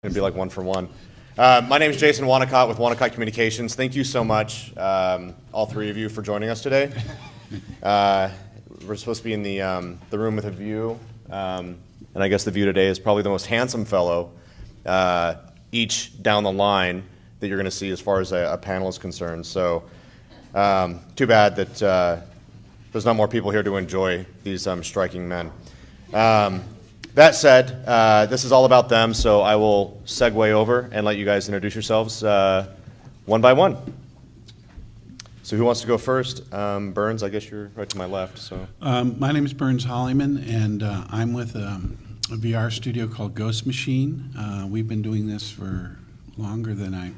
It'd be like 1 for 1. My name is Jason Wanacott with Wanacott Communications. Thank you so much, all three of you, for joining us today. We're supposed to be in the room with a view, and I guess the view today is probably the most handsome fellow each down the line that you're going to see as far as a panel is concerned. So too bad that there's not more people here to enjoy these striking men. That said, this is all about them, so I will segue over and let you guys introduce yourselves one by one. So who wants to go first? Burns, I guess you're right to my left. So my name is Burns Hollyman, and I'm with a VR studio called Ghost Machine. We've been doing this for longer than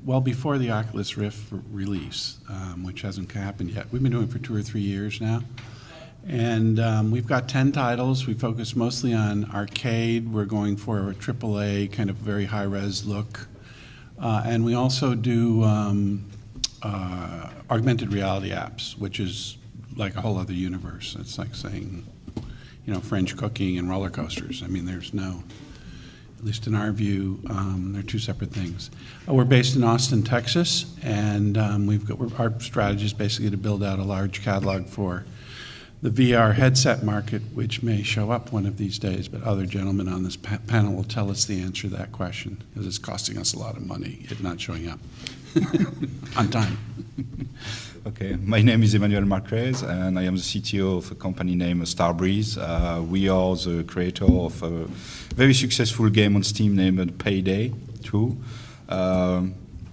well before the Oculus Rift release, which hasn't happened yet. We've been doing it for 2 or 3 years now. And we've got 10 titles. We focus mostly on arcade. We're going for a AAA, kind of very high-res look. And we also do augmented reality apps, which is like a whole other universe. It's like saying, French cooking and roller coasters. I mean, there's no, at least in our view, they're two separate things. We're based in Austin, Texas, and our strategy is basically to build out a large catalog for the VR headset market, which may show up one of these days, but other gentlemen on this panel will tell us the answer to that question, because it's costing us a lot of money, it not showing up on time. Okay, my name is Emmanuel Marquez, and I am the CTO of a company named Starbreeze. We are the creator of a very successful game on Steam named Payday 2.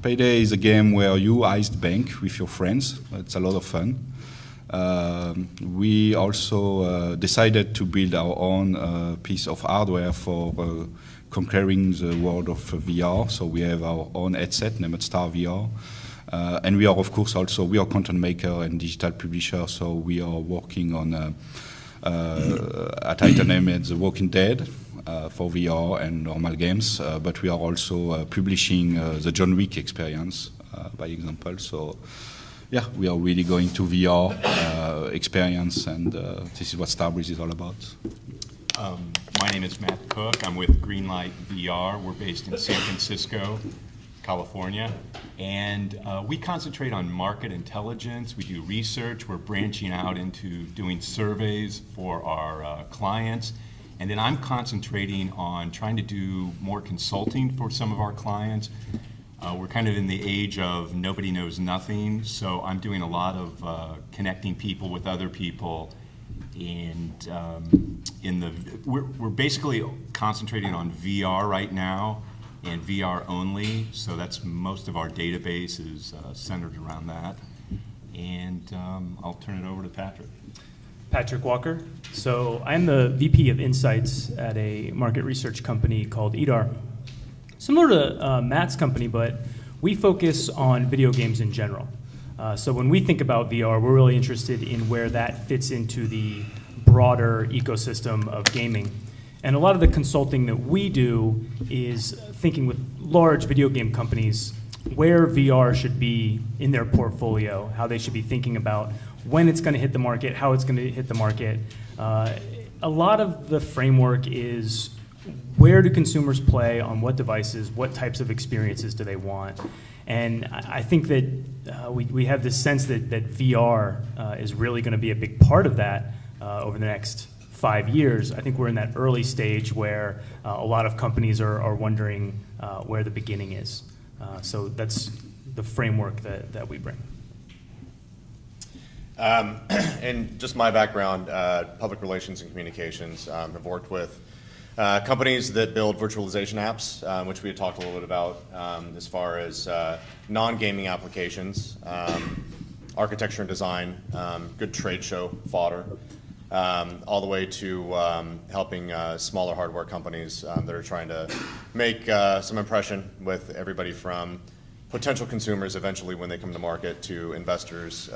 Payday is a game where you heist bank with your friends. It's a lot of fun. We also decided to build our own piece of hardware for conquering the world of VR. So we have our own headset named Star VR. And we are, of course, we are content maker and digital publisher. So we are working on a title named The Walking Dead for VR and normal games. But we are also publishing the John Wick experience, by example. So yeah, we are really going to VR experience, and this is what Starbreeze is all about. My name is Matt Cook. I'm with Greenlight VR. We're based in San Francisco, California, and we concentrate on market intelligence. We do research. We're branching out into doing surveys for our clients, and then I'm concentrating on trying to do more consulting for some of our clients. We're kind of in the age of nobody knows nothing, so I'm doing a lot of connecting people with other people, and we're basically concentrating on VR right now, and VR only, so that's most of our database is centered around that. And I'll turn it over to Patrick. Patrick Walker. So I'm the VP of Insights at a market research company called EDAR. Similar to Matt's company, but we focus on video games in general. So when we think about VR, we're really interested in where that fits into the broader ecosystem of gaming. And a lot of the consulting that we do is thinking with large video game companies where VR should be in their portfolio, how they should be thinking about when it's going to hit the market, how it's going to hit the market. A lot of the framework is where do consumers play, on what devices, what types of experiences do they want? And I think that we have this sense that VR is really going to be a big part of that over the next 5 years. I think we're in that early stage where a lot of companies are wondering where the beginning is. So that's the framework that we bring. And just my background, public relations and communications. I've worked with companies that build virtualization apps, which we had talked a little bit about, as far as non-gaming applications, architecture and design, good trade show fodder, all the way to helping smaller hardware companies that are trying to make some impression with everybody from potential consumers eventually when they come to market to investors,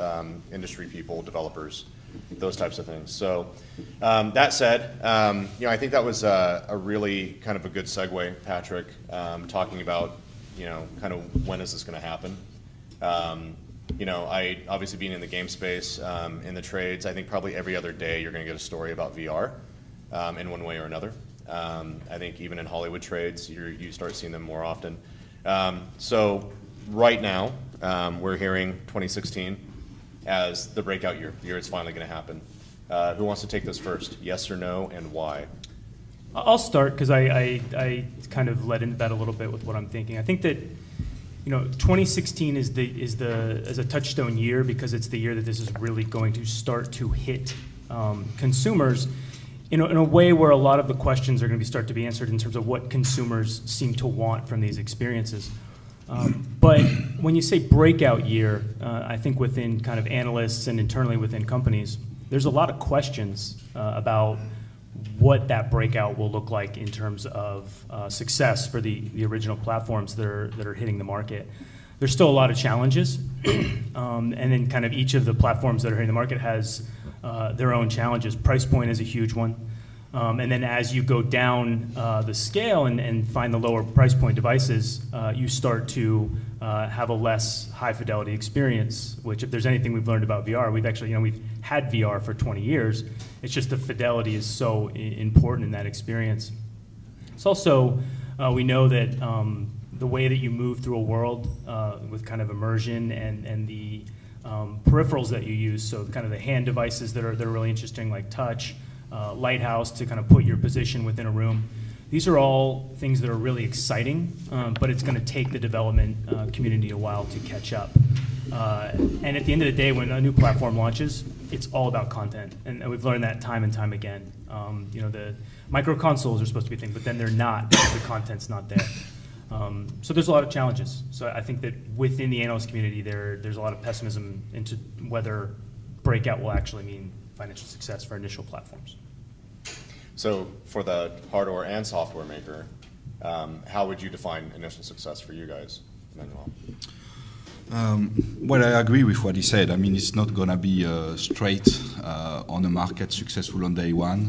industry people, developers, those types of things. So that said, I think that was a really kind of a good segue, Patrick, talking about, kind of when is this going to happen. I obviously being in the game space, in the trades, I think probably every other day you're going to get a story about VR in one way or another. I think even in Hollywood trades, you start seeing them more often. So right now, we're hearing 2016 as the breakout year, the year it's finally going to happen. Who wants to take this first? Yes or no, and why? I'll start because I kind of led into that a little bit with what I'm thinking. I think that 2016 is a touchstone year because it's the year that this is really going to start to hit consumers in a way where a lot of the questions are going to start to be answered in terms of what consumers seem to want from these experiences. But when you say breakout year, I think within kind of analysts and internally within companies, there's a lot of questions about what that breakout will look like in terms of success for the original platforms that are hitting the market. There's still a lot of challenges, and then kind of each of the platforms that are hitting the market has their own challenges. Price point is a huge one. And then as you go down the scale and find the lower price point devices, you start to have a less high fidelity experience, which if there's anything we've learned about VR, we've actually, we've had VR for 20 years. It's just the fidelity is so important in that experience. It's also, we know that the way that you move through a world with kind of immersion and the peripherals that you use, so kind of the hand devices that are really interesting, like touch, Lighthouse to kind of put your position within a room. These are all things that are really exciting, but it's going to take the development community a while to catch up. And at the end of the day, when a new platform launches, it's all about content, and we've learned that time and time again. The micro consoles are supposed to be a thing, but then they're not. The content's not there. So there's a lot of challenges. So I think that within the analyst community, there's a lot of pessimism into whether breakout will actually mean financial success for initial platforms. So for the hardware and software maker, how would you define initial success for you guys, Emmanuel? Well, I agree with what he said. I mean, it's not going to be straight on the market successful on day one.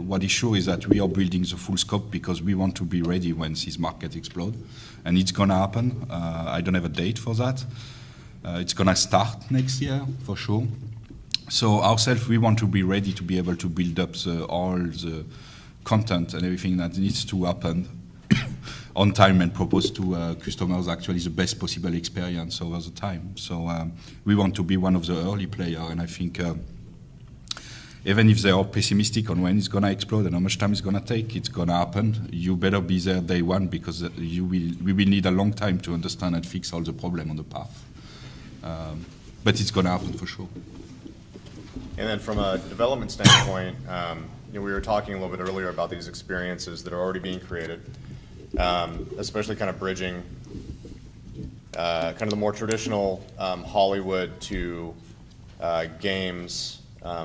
What is sure is that we are building the full scope because we want to be ready when this market explodes. And it's going to happen. I don't have a date for that. It's going to start next year, for sure. So ourselves, we want to be ready to be able to build up all the content and everything that needs to happen on time and propose to customers actually the best possible experience over the time. So we want to be one of the early players, and I think even if they are pessimistic on when it's going to explode and how much time it's going to take, it's going to happen. You better be there day one because we will need a long time to understand and fix all the problems on the path. But it's going to happen for sure. And then from a development standpoint, we were talking a little bit earlier about these experiences that are already being created, especially kind of bridging kind of the more traditional Hollywood to games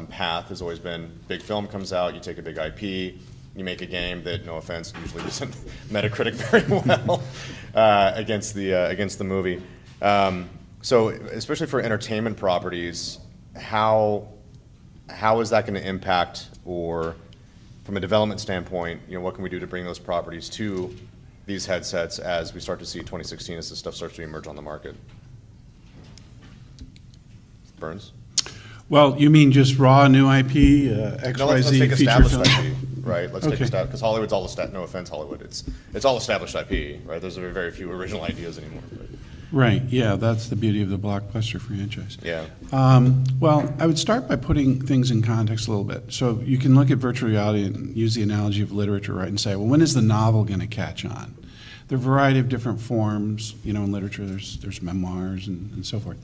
path has always been big film comes out, you take a big IP, you make a game that, no offense, usually doesn't Metacritic very well against the movie. So especially for entertainment properties, how is that going to impact, or from a development standpoint, what can we do to bring those properties to these headsets as we start to see 2016 as this stuff starts to emerge on the market? Burns? Well, you mean just raw new IP, XYZ No, let's take feature established film? IP, right? Let's take Okay. because Hollywood's all no offense, Hollywood. It's all established IP, right? There's very few original ideas anymore. But, Right, yeah, that's the beauty of the Blockbuster franchise. yeah. Well, I would start by putting things in context a little bit. So you can look at virtual reality and use the analogy of literature, right, and say, well, when is the novel going to catch on? There are a variety of different forms, in literature. There's memoirs and so forth.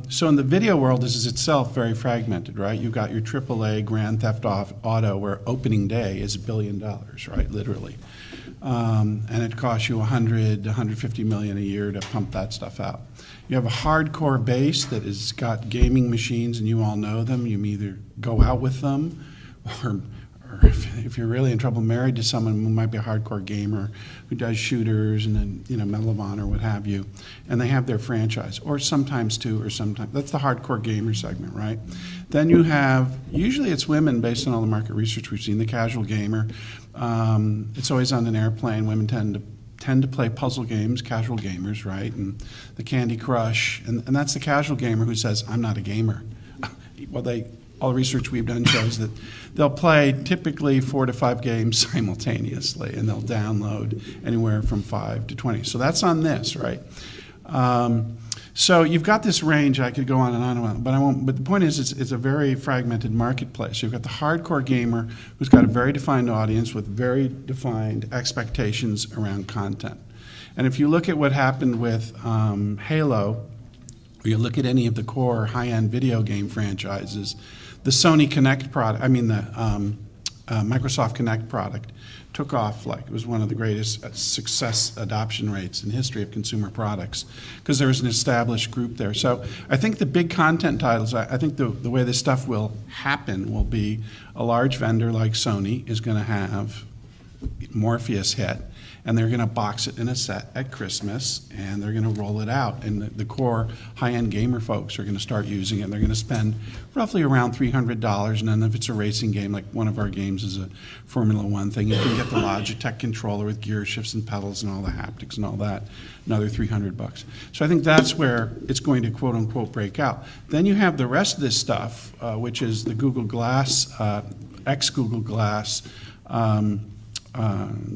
So in the video world, this is itself very fragmented, right? You've got your AAA Grand Theft Auto, where opening day is $1 billion, right, literally. And it costs you $150 million a year to pump that stuff out. You have a hardcore base that has got gaming machines, and you all know them. You either go out with them, or if you're really in trouble, married to someone who might be a hardcore gamer who does shooters and then Medal of Honor, what have you, and they have their franchise, or sometimes two, or sometimes that's the hardcore gamer segment, right? Then you have, usually it's women based on all the market research we've seen, the casual gamer. It's always on an airplane. Women tend to play puzzle games, casual gamers, right? And the Candy Crush, and that's the casual gamer who says, I'm not a gamer. Well, all research we've done shows that they'll play typically 4 to 5 games simultaneously, and they'll download anywhere from 5 to 20. So that's on this, right? So you've got this range. I could go on and on, but I won't. But the point is, it's a very fragmented marketplace. You've got the hardcore gamer who's got a very defined audience with very defined expectations around content. And if you look at what happened with Halo, or you look at any of the core high-end video game franchises, the Sony Kinect product, the Microsoft Kinect product, took off like it was one of the greatest success adoption rates in history of consumer products because there was an established group there. So I think the big content titles, I think the way this stuff will happen will be a large vendor like Sony is going to have Morpheus hit, and they're going to box it in a set at Christmas, and they're going to roll it out. And the core high-end gamer folks are going to start using it. They're going to spend roughly around $300, and then if it's a racing game, like one of our games is a Formula One thing, you can get the Logitech controller with gear shifts and pedals and all the haptics and all that, another $300. So I think that's where it's going to quote-unquote break out. Then you have the rest of this stuff, which is the Google Glass, ex-Google Glass,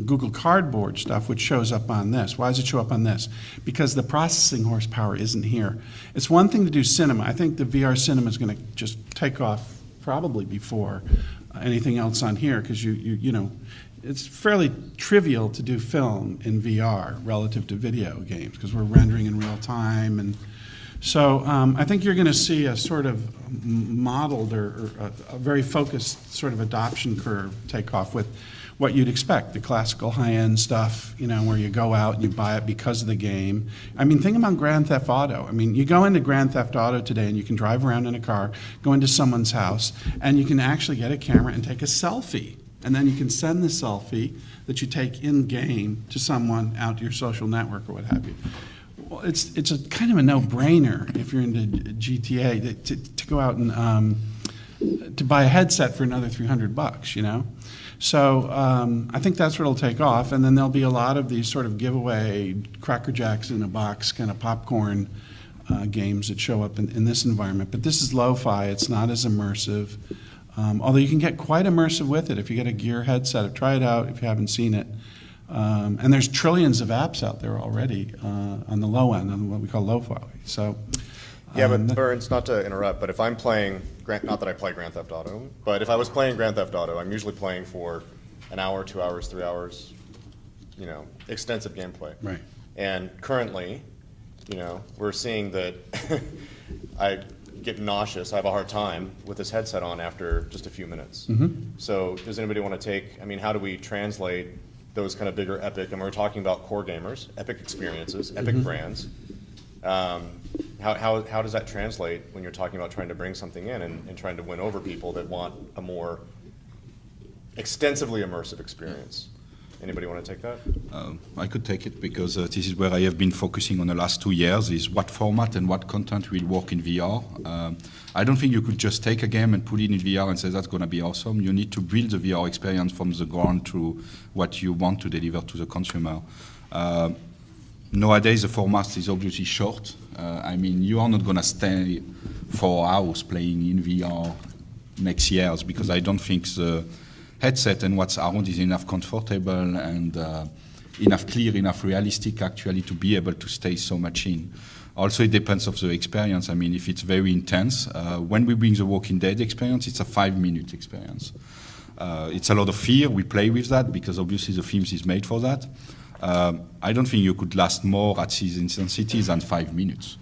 Google Cardboard stuff, which shows up on this. Why does it show up on this? Because the processing horsepower isn't here. It's one thing to do cinema. I think the VR cinema is going to just take off probably before anything else on here, because you know, it's fairly trivial to do film in VR relative to video games because we're rendering in real time. And so I think you're going to see a sort of modeled or a very focused sort of adoption curve take off with what you'd expect, the classical high-end stuff, you know, where you go out and you buy it because of the game. I mean, think about Grand Theft Auto. I mean, you go into Grand Theft Auto today and you can drive around in a car, go into someone's house, and you can actually get a camera and take a selfie. And then you can send the selfie that you take in-game to someone out to your social network or what have you. Well, it's a kind of a no-brainer if you're into GTA to go out and to buy a headset for another $300, you know? So I think that's what will take off, and then there'll be a lot of these sort of giveaway Cracker Jacks in a box kind of popcorn games that show up in this environment. But this is lo-fi, it's not as immersive, although you can get quite immersive with it if you get a Gear headset. Try it out if you haven't seen it. And there's trillions of apps out there already on the low end, on what we call lo-fi. So. Yeah, but Burns, not to interrupt, but if I'm playing, not that I play Grand Theft Auto, but if I was playing Grand Theft Auto, I'm usually playing for an hour, 2 hours, 3 hours, you know, extensive gameplay. Right. And currently, you know, we're seeing that I get nauseous, I have a hard time with this headset on after just a few minutes. Mm-hmm. So does anybody want to take, I mean, how do we translate those kind of bigger epic, and we're talking about core gamers, epic experiences, epic brands. How does that translate when you're talking about trying to bring something in and trying to win over people that want a more extensively immersive experience? Anybody want to take that? I could take it because this is where I have been focusing on the last 2 years, is what format and what content will work in VR. I don't think you could just take a game and put it in VR and say that's going to be awesome. You need to build the VR experience from the ground to what you want to deliver to the consumer. Nowadays, the format is obviously short. I mean, you are not going to stay 4 hours playing in VR next year because I don't think the headset and what's around is enough comfortable and enough clear, enough realistic actually to be able to stay so much in. Also, it depends on the experience. I mean, if it's very intense, when we bring the Walking Dead experience, it's a 5-minute experience. It's a lot of fear. We play with that because obviously the film is made for that. I don't think you could last more at these intensities than 5 minutes.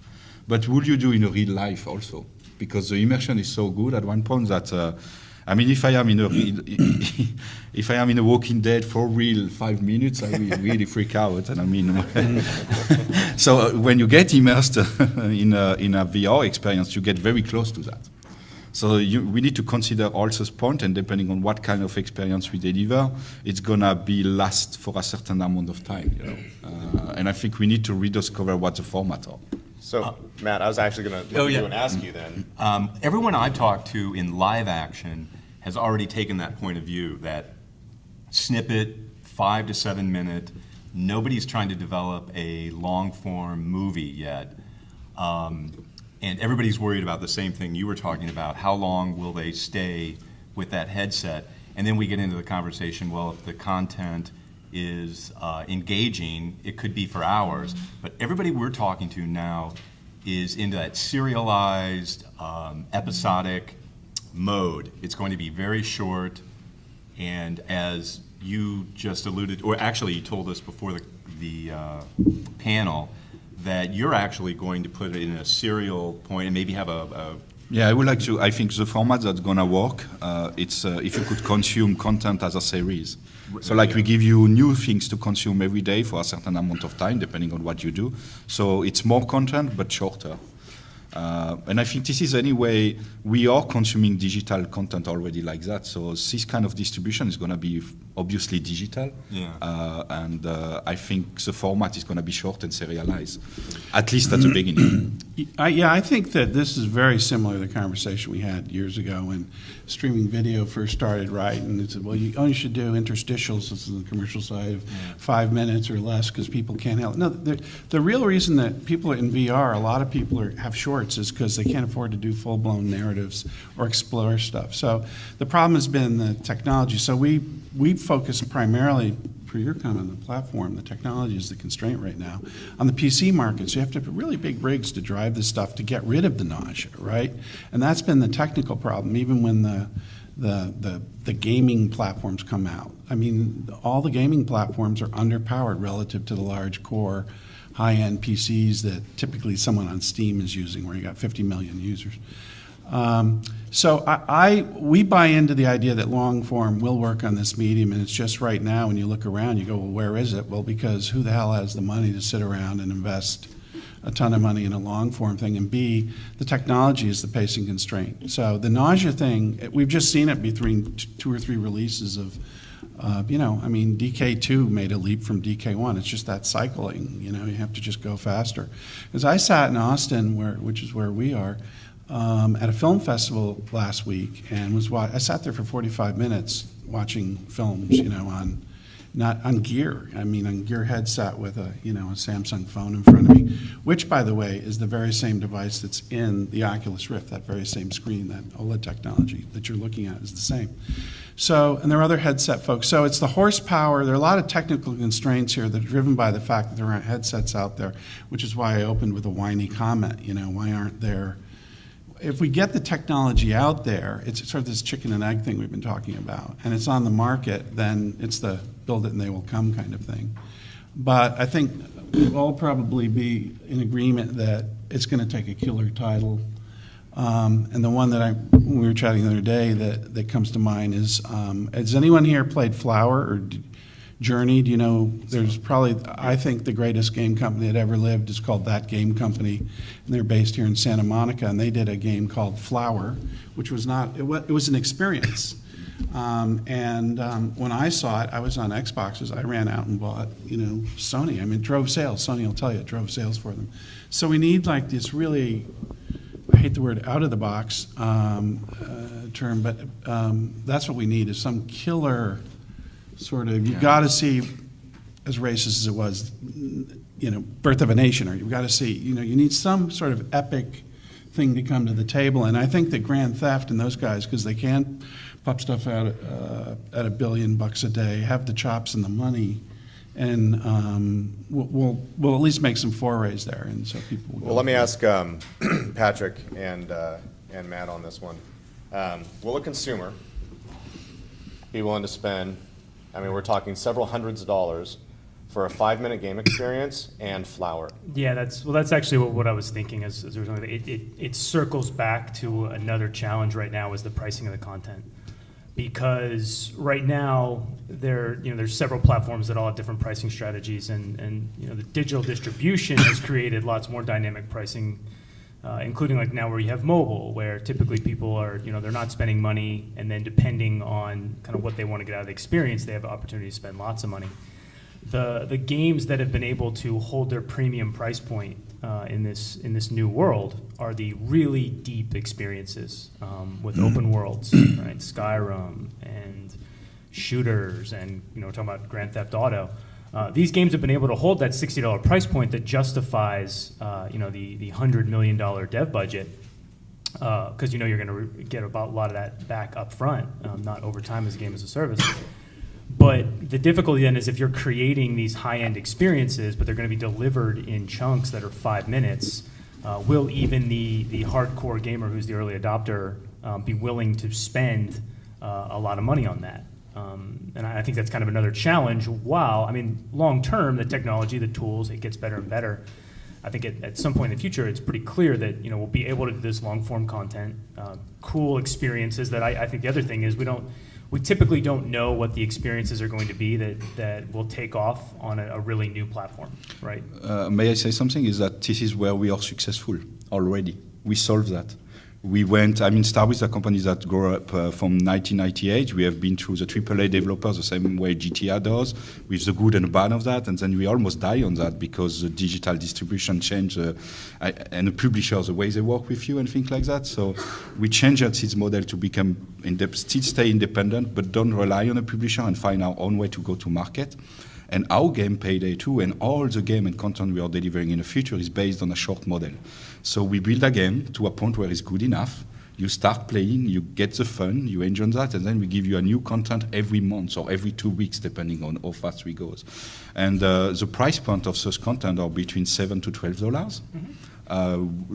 But would you do in a real life also? Because the immersion is so good at one point that, I mean, if I am in a Walking Dead for real 5 minutes, I will really freak out. And I mean, so when you get immersed in a VR experience, you get very close to that. So we need to consider also this point, and depending on what kind of experience we deliver, it's gonna be last for a certain amount of time, you know. And I think we need to rediscover what the format are. So, Matt, I was actually going to look at you and ask you then. Everyone I've talked to in live action has already taken that point of view, that snippet, 5 to 7 minute, nobody's trying to develop a long-form movie yet. And everybody's worried about the same thing you were talking about. How long will they stay with that headset? And then we get into the conversation, well, if the content is engaging, it could be for hours. But everybody we're talking to now is into that serialized, episodic mode. It's going to be very short, and as you just alluded, or actually you told us before the panel, that you're actually going to put it in a serial point and maybe have a Yeah, I would like to. I think the format that's gonna work. It's if you could consume content as a series. So, like, we give you new things to consume every day for a certain amount of time, depending on what you do. So it's more content but shorter. And I think this is anyway, we are consuming digital content already like that. So this kind of distribution is going to be obviously digital. Yeah. And I think the format is going to be short and serialized, at least at the beginning. I think that this is very similar to the conversation we had years ago when streaming video first started, right? And it said, well, you only should do interstitials, this is the commercial side, of 5 minutes or less because people can't handle it. No, the real reason that people are in VR, a lot of people have shorts, is because they can't afford to do full-blown narratives or explore stuff. So the problem has been the technology. So we focus primarily, per your comment on the platform, the technology is the constraint right now, on the PC market. So you have to have really big rigs to drive this stuff to get rid of the nausea, right? And that's been the technical problem, even when the gaming platforms come out. I mean, all the gaming platforms are underpowered relative to the large core high-end PCs that typically someone on Steam is using, where you got 50 million users. So we buy into the idea that long form will work on this medium, and it's just right now when you look around, you go, well, where is it? Well, because who the hell has the money to sit around and invest a ton of money in a long form thing? And B, the technology is the pacing constraint. So the nausea thing, we've just seen it between 2 or 3 releases of DK2 made a leap from DK1. It's just that cycling, you have to just go faster. Because I sat in Austin, which is where we are, at a film festival last week, and I sat there for 45 minutes watching films, on gear. I mean, on gear headset with a Samsung phone in front of me, which, by the way, is the very same device that's in the Oculus Rift. That very same screen, that OLED technology that you're looking at is the same. So, and there are other headset folks. So it's the horsepower. There are a lot of technical constraints here that are driven by the fact that there aren't headsets out there, which is why I opened with a whiny comment. Why aren't there? If we get the technology out there, it's sort of this chicken and egg thing we've been talking about, and it's on the market, then it's the build it and they will come kind of thing. But I think we'll all probably be in agreement that it's going to take a killer title. And the one that when we were chatting the other day that comes to mind is, has anyone here played Flower or Journey? Do you know, there's probably, I think the greatest game company that ever lived is called That Game Company, and they're based here in Santa Monica, and they did a game called Flower, which was it was an experience. When I saw it, I was on Xboxes. I ran out and bought, Sony. I mean, it drove sales. Sony will tell you, it drove sales for them. So we need like this really, I hate the word out of the box term, but that's what we need, is some killer sort of, you've got to see, as racist as it was, Birth of a Nation, or you've got to see, you need some sort of epic thing to come to the table. And I think that Grand Theft and those guys, because they can pop stuff out at $1 billion a day, have the chops and the money, and we'll at least make some forays there. And so people will. Well, let me ask Patrick and Matt on this one. Will a consumer be willing to spend, we're talking several hundreds of dollars for a 5-minute game experience and Flower? Yeah, that's actually what I was thinking. It circles back to another challenge right now, is the pricing of the content. Because right now there's several platforms that all have different pricing strategies, and the digital distribution has created lots more dynamic pricing, including like now where you have mobile, where typically people are they're not spending money, and then depending on kind of what they want to get out of the experience, they have the opportunity to spend lots of money. The games that have been able to hold their premium price point in this new world are the really deep experiences with open worlds, right? Skyrim and shooters, and we're talking about Grand Theft Auto. These games have been able to hold that $60 price point that justifies, the $100 million dev budget, because you're going to get a lot of that back up front, not over time as a game as a service. But the difficulty then is if you're creating these high-end experiences, but they're going to be delivered in chunks that are 5 minutes, will even the hardcore gamer who's the early adopter be willing to spend a lot of money on that? And I think that's kind of another challenge. While, long term, the technology, the tools, it gets better and better. I think at some point in the future, it's pretty clear that we'll be able to do this long form content, cool experiences. That I think the other thing is we typically don't know what the experiences are going to be that will take off on a really new platform, right? May I say something? Is that this is where we are successful already. We solved that. We went, Starbreeze is a company that grew up from 1998. We have been through the AAA developers the same way GTA does, with the good and the bad of that, and then we almost die on that because the digital distribution changed, and the publishers, the way they work with you and things like that. So we changed this model to become, still stay independent, but don't rely on a publisher and find our own way to go to market. And our game, Payday 2, and all the game and content we are delivering in the future is based on a short model. So we build a game to a point where it's good enough. You start playing, you get the fun, you enjoy that, and then we give you a new content every month or every 2 weeks, depending on how fast we go. And the price point of such content are between $7 to $12.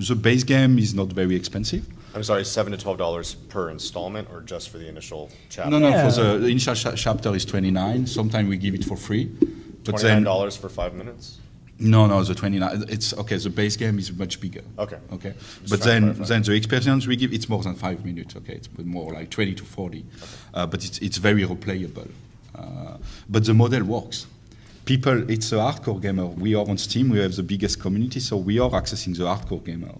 The base game is not very expensive. I'm sorry, $7 to $12 per installment, or just for the initial chapter? No, Yeah. for the initial chapter is $29. Sometimes we give it for free. But then, $29 for 5 minutes? no, the 29. It's okay. The base game is much bigger. Okay. Okay. Just But trying to then clarify. the experience we give, it's more than 5 minutes. Okay, it's more like 20 to 40. But it's very replayable. But the model works. People, it's a hardcore gamer. We are on Steam. We have the biggest community, so we are accessing the hardcore gamer.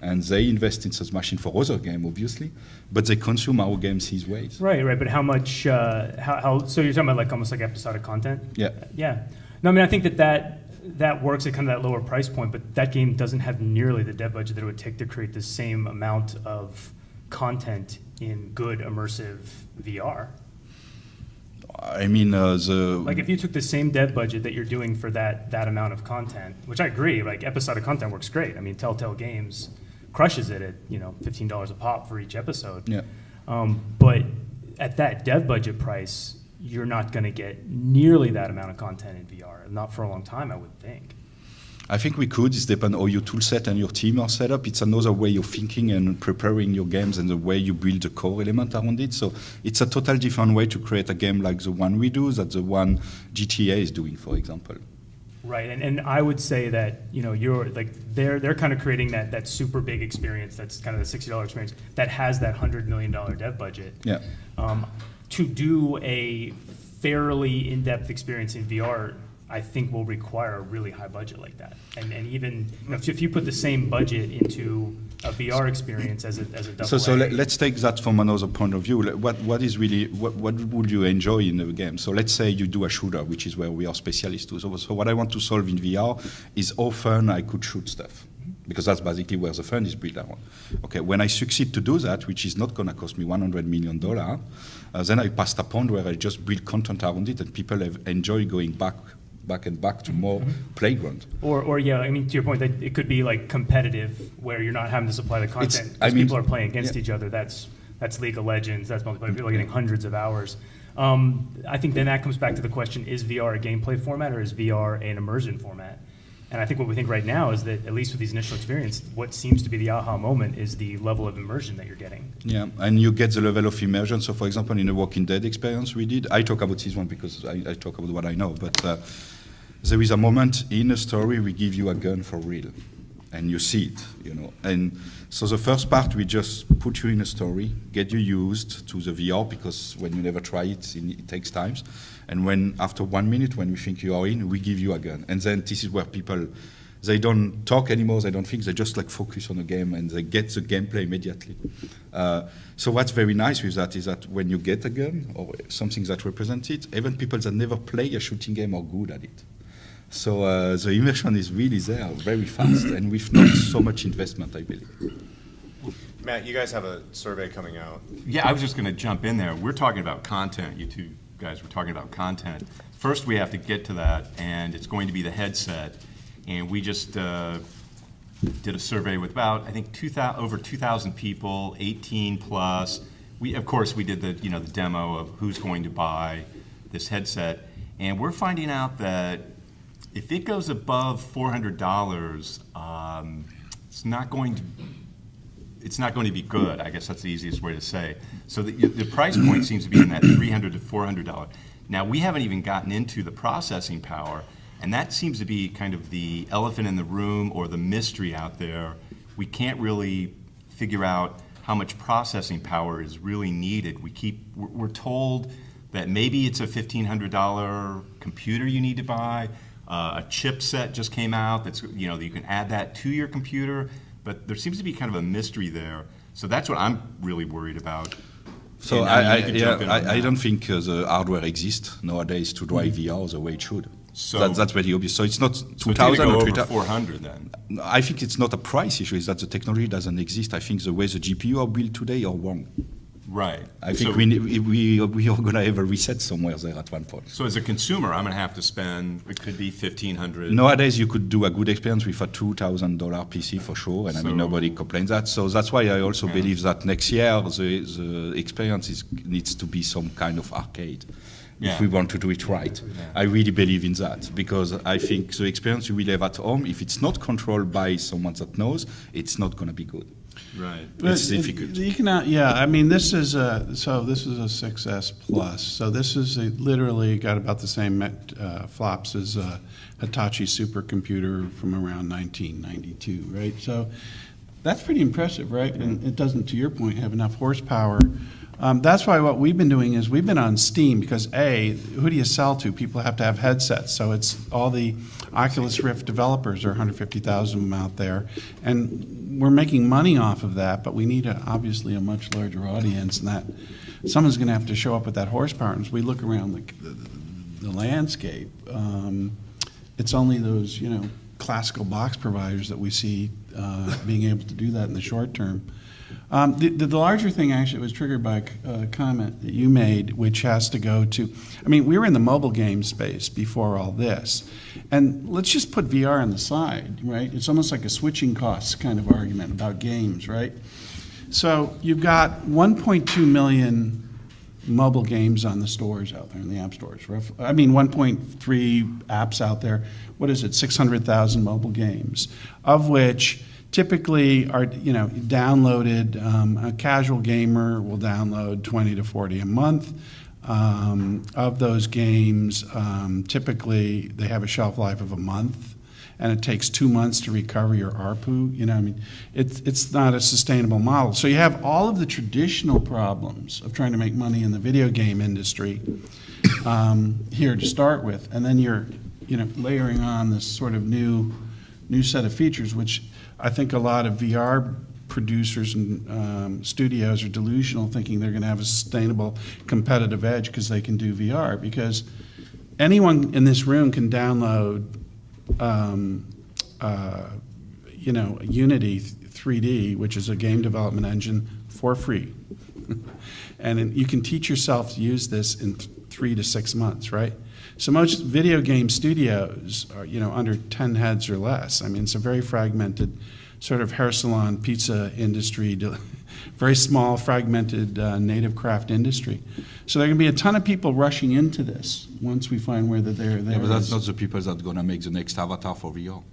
And they invest in such machine for other game, obviously, but they consume our games his ways. Right. But how much? How? So you're talking about like almost like episodic content? Yeah. Yeah. No, I think that works at kind of that lower price point, but that game doesn't have nearly the dev budget that it would take to create the same amount of content in good immersive VR. Like if you took the same dev budget that you're doing for that amount of content, which I agree, like episodic content works great. Telltale Games crushes it at $15 a pop for each episode. Yeah. But at that dev budget price, you're not going to get nearly that amount of content in VR. Not for a long time, I would think. I think we could. It depends how your tool set and your team are set up. It's another way of thinking and preparing your games and the way you build the core element around it. So it's a total different way to create a game like the one we do, that the one GTA is doing, for example. Right, and I would say that you're like they're kind of creating that super big experience that's kind of the $60 experience that has that $100 million dev budget. Yeah. To do a fairly in-depth experience in VR, I think will require a really high budget like that. And even if you put the same budget into a VR experience as a double So let's take that from another point of view. What would you enjoy in the game? So let's say you do a shooter, which is where we are specialists. So what I want to solve in VR is how fun I could shoot stuff, because that's basically where the fun is built around. Okay, when I succeed to do that, which is not going to cost me $100 million, then I passed a point where I just build content around it, and people have enjoy going back to more playground. Or to your point, that it could be like competitive, where you're not having to supply the content because people are playing against each other. That's League of Legends, that's multiplayer. People are getting hundreds of hours. I think then that comes back to the question: is VR a gameplay format or is VR an immersion format? And I think what we think right now is that, at least with these initial experience, what seems to be the aha moment is the level of immersion that you're getting. Yeah, and you get the level of immersion. So, for example, in the Walking Dead experience we did, I talk about this one because I talk about what I know, but there is a moment in a story we give you a gun for real, and you see it, And so the first part, we just put you in a story, get you used to the VR, because when you never try it, it takes time. And when, after 1 minute, when we think you are in, we give you a gun. And then this is where people, they don't talk anymore, they don't think, they just focus on the game and they get the gameplay immediately. So what's very nice with that is that when you get a gun or something that represents it, even people that never play a shooting game are good at it. So the immersion is really there, very fast, and with not so much investment, I believe. Matt, you guys have a survey coming out. Yeah, I was just going to jump in there. We're talking about content, you two guys were talking about content. First, we have to get to that, and it's going to be the headset. And we just did a survey with about, I think, over 2,000 people, 18 plus. Of course, we did the demo of who's going to buy this headset, and we're finding out that if it goes above $400, it's not going to be good. I guess that's the easiest way to say. So the price point seems to be in that $300 to $400. Now, we haven't even gotten into the processing power, and that seems to be kind of the elephant in the room or the mystery out there. We can't really figure out how much processing power is really needed. We're told that maybe it's a $1,500 computer you need to buy. A chipset just came out that's, that you can add that to your computer, but there seems to be kind of a mystery there. So that's what I'm really worried about. So And you can jump in on I that. don't think the hardware exists nowadays to drive VR the way it should. So- That's very obvious. So it's not So it's going to 2,000 go or over 3,000. 400 then. I think it's not a price issue, it's that the technology doesn't exist. I think the way the GPU are built today are wrong. Right. I think So- we are going to have a reset somewhere there at one point. So as a consumer, I'm going to have to spend, it could be $1,500. Nowadays, you could do a good experience with a $2,000 PC for sure, and I mean, So- nobody complains that. So that's why I also Yeah. believe that next year the experience needs to be some kind of arcade. Yeah. If we want to do it right. I really believe in that, because I think the experience you will have at home, if it's not controlled by someone that knows, it's not going to be good. Right. It's difficult. You cannot, yeah, I mean, this is a 6S Plus. So this is literally got about the same flops as a Hitachi supercomputer from around 1992, right? So that's pretty impressive, right? And it doesn't, to your point, have enough horsepower. That's why what we've been doing is we've been on Steam because who do you sell to? People have to have headsets. So it's all the Oculus Rift developers, there are 150,000 of them out there. And we're making money off of that, but we need obviously a much larger audience, and that someone's going to have to show up with that horsepower. And as we look around the landscape, it's only those, classical box providers that we see being able to do that in the short term. The larger thing actually was triggered by a comment that you made, which has to go to, we were in the mobile game space before all this. And let's just put VR on the side, right? It's almost like a switching costs kind of argument about games, right? So you've got 1.2 million mobile games on the stores out there, in the app stores. 1.3 apps out there. What is it? 600,000 mobile games, of which typically are downloaded. A casual gamer will download 20 to 40 a month. Of those games, typically they have a shelf life of a month, and it takes 2 months to recover your ARPU. It's not a sustainable model. So you have all of the traditional problems of trying to make money in the video game industry here to start with, and then you're layering on this sort of new set of features, which I think a lot of VR producers and studios are delusional, thinking they're going to have a sustainable competitive edge because they can do VR. Because anyone in this room can download, Unity 3D, which is a game development engine, for free. And you can teach yourself to use this in 3 to 6 months, right? So most video game studios are, under 10 heads or less. It's a very fragmented sort of hair salon, pizza industry, very small, fragmented native craft industry. So there are going to be a ton of people rushing into this once we find where they're there. But that's not the people that are going to make the next avatar for VR,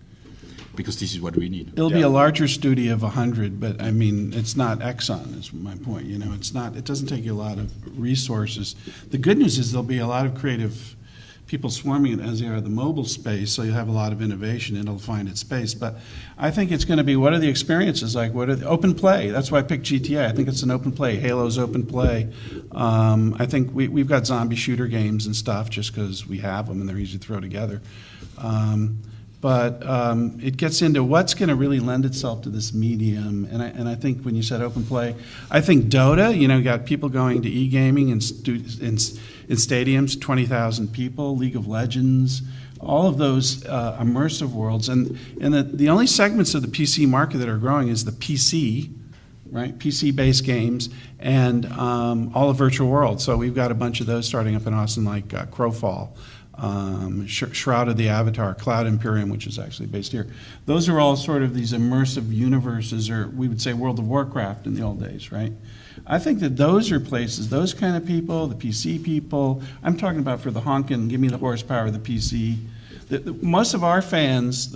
because this is what we need. It'll be a larger studio of 100, but it's not Exxon is my point. It doesn't take you a lot of resources. The good news is there'll be a lot of creative people swarming it as they are the mobile space, so you have a lot of innovation, it'll find its space. But I think it's going to be, what are the experiences like? What are the open play? That's why I picked GTA. I think it's an open play. Halo's open play. I think we've got zombie shooter games and stuff just because we have them and they're easy to throw together. But it gets into what's going to really lend itself to this medium. And I think when you said open play, I think Dota, you got people going to e-gaming in stadiums, 20,000 people, League of Legends, all of those immersive worlds. And the only segments of the PC market that are growing is the PC, right? PC-based games, and all of virtual worlds. So we've got a bunch of those starting up in Austin, like Crowfall, Shroud of the Avatar, Cloud Imperium, which is actually based here. Those are all sort of these immersive universes, or we would say World of Warcraft in the old days, right? I think that those are places, those kind of people, the PC people, I'm talking about for the honkin', give me the horsepower of the PC. Most of our fans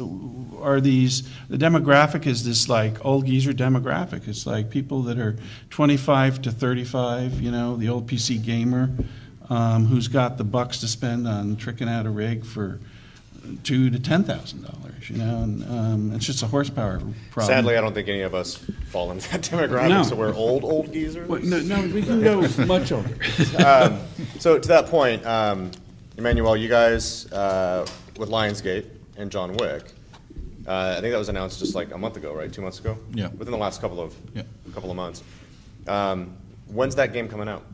are the demographic is this like old geezer demographic. It's like people that are 25 to 35, you know, the old PC gamer who's got the bucks to spend on tricking out a rig for $2,000 to $10,000, you know, and it's just a horsepower problem. Sadly, I don't think any of us fall into that demographic, No. so we're old geezers. Well, no, we can go much older. So to that point, Emmanuel, you guys with Lionsgate and John Wick, I think that was announced just like a month ago, right? 2 months ago? Yeah. Within the last couple of months. When's that game coming out?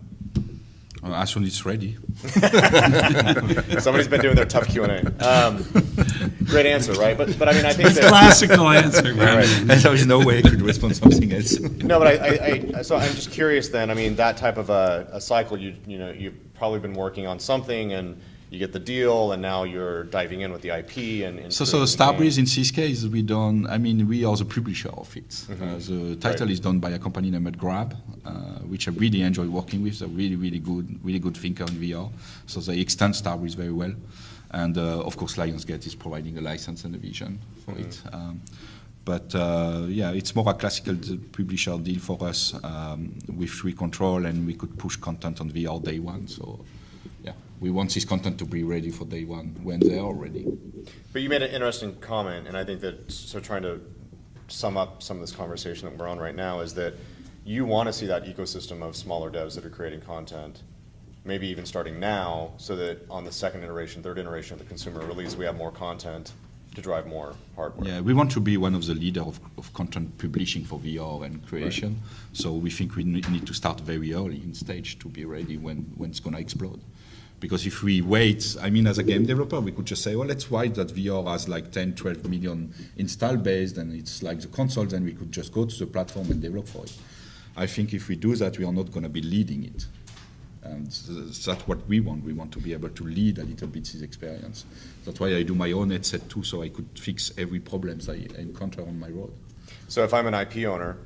As soon as it's ready. Somebody's been doing their tough Q&A. Great answer, right? But I mean, I think that Classical answer, right? Right. There is no way I could respond something else. No, but so I'm just curious then. I mean, that type of a cycle, you know, you've probably been working on something and you get the deal, and now you're diving in with the IP and So creating the Starbreeze game. in this case, we are the publisher of it. The title Right. is done by a company named Grab, which I really enjoy working with. They're really good thinker in VR. So they extend Starbreeze very well. And of course, Lionsgate is providing a license and a vision for it. But it's more a classical publisher deal for us with free control, and we could push content on VR day one. So yeah, we want this content to be ready for day one when they are ready. But you made an interesting comment, and I think that, so trying to sum up some of this conversation that we're on right now, is that you want to see that ecosystem of smaller devs that are creating content, maybe even starting now, so that on the second iteration, third iteration of the consumer release, we have more content to drive more hardware. Yeah, we want to be one of the leaders of content publishing for VR and creation. Right. So we think we need to start very early in stage to be ready when it's going to explode. Because if we wait, I mean, as a game developer, we could just say, well, let's wait that VR has like 10, 12 million install base, and it's like the consoles, and we could just go to the platform and develop for it. I think if we do that, we are not going to be leading it. And that's what we want. We want to be able to lead a little bit this experience. That's why I do my own headset too, so I could fix every problem I encounter on my road. So if I'm an IP owner,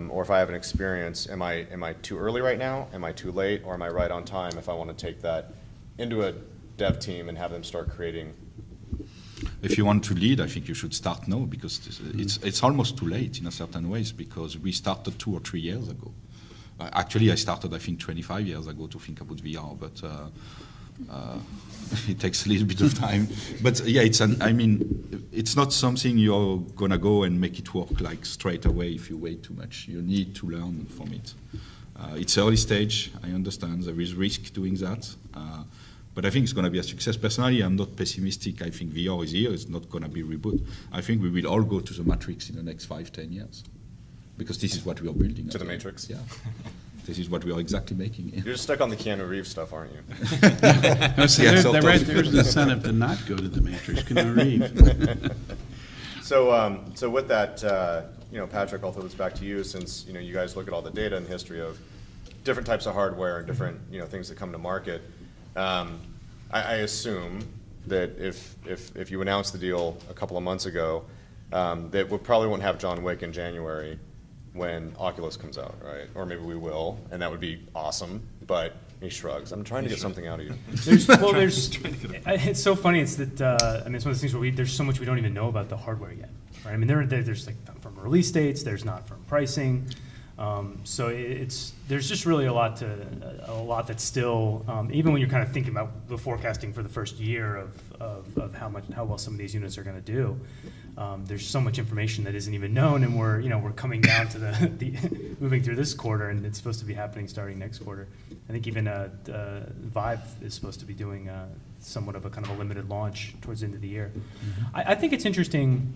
or if I have an experience, am I too early right now? Am I too late? Or am I right on time if I want to take that into a dev team and have them start creating? If you want to lead, I think you should start now, because it's almost too late in a certain ways, because we started 2 or 3 years ago. Actually, I started, I think, 25 years ago to think about VR, but it takes a little bit of time. But yeah, it's not something you're gonna go and make it work like straight away if you wait too much. You need to learn from it. It's early stage, I understand, there is risk doing that. But I think it's going to be a success. Personally, I'm not pessimistic. I think VR is here. It's not going to be reboot. I think we will all go to the Matrix in the next 5-10 years. Because this is what we are building. To the Matrix? Yeah. This is what we are exactly making. You're just stuck on the Keanu Reeves stuff, aren't you? There's an incentive to not go to the Matrix. Keanu Reeves. So with that, Patrick, I'll throw this back to you, since you guys look at all the data and history of different types of hardware and different things that come to market. I assume that if you announced the deal a couple of months ago, that we probably won't have John Wick in January when Oculus comes out, right? Or maybe we will, and that would be awesome. But he shrugs. I'm trying to get something out of you. It's so funny. It's that it's one of those things where there's so much we don't even know about the hardware yet, right? I mean, there's like from release dates, there's not from pricing. So there's just really a lot that's still, even when you're kind of thinking about the forecasting for the first year of how well some of these units are going to do. There's so much information that isn't even known, and we're coming down to the moving through this quarter, and it's supposed to be happening starting next quarter. I think even Vive is supposed to be doing somewhat of a kind of a limited launch towards the end of the year. Mm-hmm. I think it's interesting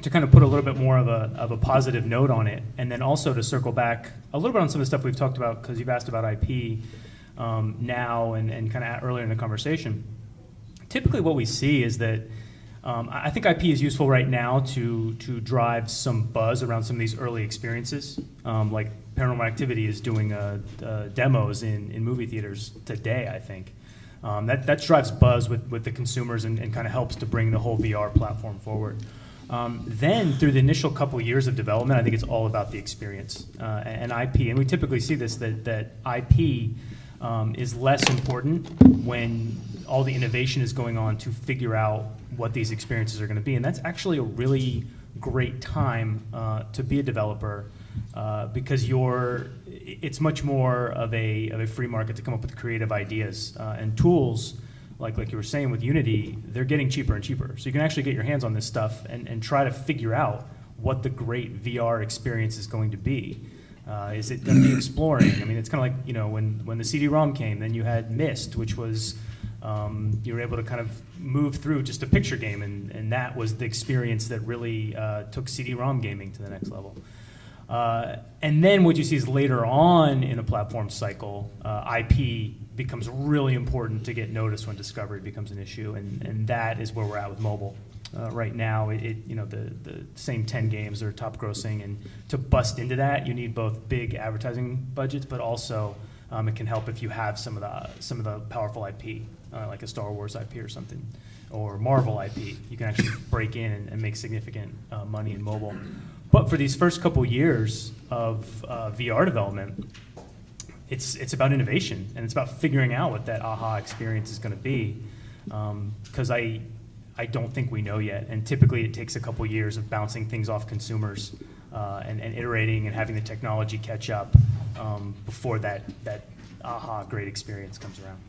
to kind of put a little bit more of a positive note on it, and then also to circle back a little bit on some of the stuff we've talked about, because you've asked about IP now and kind of earlier in the conversation. Typically what we see is that I think IP is useful right now to drive some buzz around some of these early experiences. Like Paranormal Activity is doing demos in movie theaters today, I think. That drives buzz with the consumers and kind of helps to bring the whole VR platform forward. Then through the initial couple years of development, I think it's all about the experience and IP. And we typically see this, that IP is less important when all the innovation is going on to figure out what these experiences are going to be. And that's actually a really great time to be a developer because it's much more of a free market to come up with creative ideas and tools. Like you were saying with Unity, they're getting cheaper and cheaper. So you can actually get your hands on this stuff and try to figure out what the great VR experience is going to be. Is it going to be exploring? I mean, it's kind of like, when the CD-ROM came, then you had Myst, which was, you were able to kind of move through just a picture game, and that was the experience that really took CD-ROM gaming to the next level. And then what you see is later on in a platform cycle, IP becomes really important to get noticed when discovery becomes an issue, and that is where we're at with mobile. Right now, the same 10 games are top grossing, and to bust into that, you need both big advertising budgets, but also it can help if you have some of the powerful IP, like a Star Wars IP or something, or Marvel IP. You can actually break in and make significant money in mobile. But for these first couple years of VR development, it's about innovation, and it's about figuring out what that aha experience is going to be. Because I don't think we know yet, and typically it takes a couple years of bouncing things off consumers and iterating and having the technology catch up before that aha great experience comes around.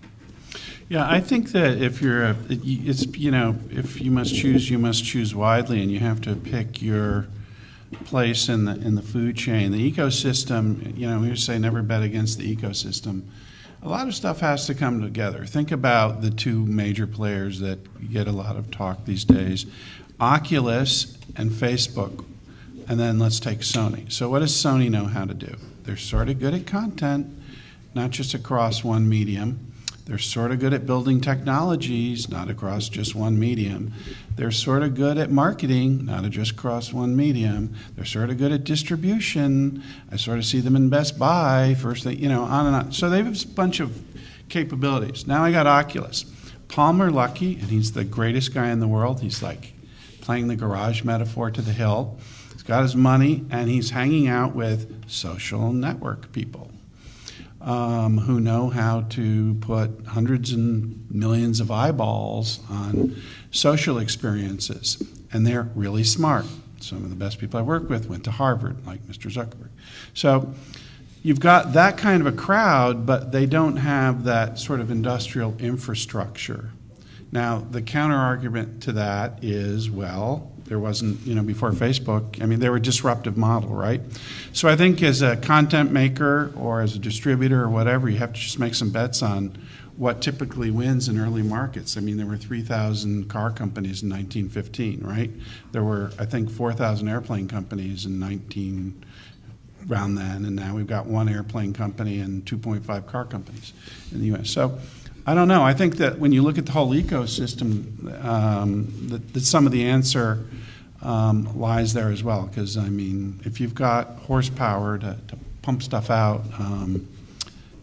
Yeah, I think that if if you must choose, you must choose widely, and you have to pick your place in the food chain. The ecosystem, we say never bet against the ecosystem. A lot of stuff has to come together. Think about the two major players that get a lot of talk these days, Oculus and Facebook, and then let's take Sony. So what does Sony know how to do? They're sort of good at content, not just across one medium. They're sort of good at building technologies, not across just one medium. They're sort of good at marketing, not just across one medium. They're sort of good at distribution. I sort of see them in Best Buy, first thing, on and on. So they have a bunch of capabilities. Now I got Oculus. Palmer Luckey, and he's the greatest guy in the world. He's like playing the garage metaphor to the hill. He's got his money, and he's hanging out with social network people. Who know how to put hundreds and millions of eyeballs on social experiences. And they're really smart. Some of the best people I work with went to Harvard, like Mr. Zuckerberg. So you've got that kind of a crowd, but they don't have that sort of industrial infrastructure. Now, the counter-argument to that is, well, there wasn't, before Facebook, they were a disruptive model, right? So I think as a content maker or as a distributor or whatever, you have to just make some bets on what typically wins in early markets. There were 3,000 car companies in 1915, right? There were, I think, 4,000 airplane companies in around then, and now we've got one airplane company and 2.5 car companies in the U.S. So I don't know. I think that when you look at the whole ecosystem, that some of the answer lies there as well. Because, if you've got horsepower to pump stuff out,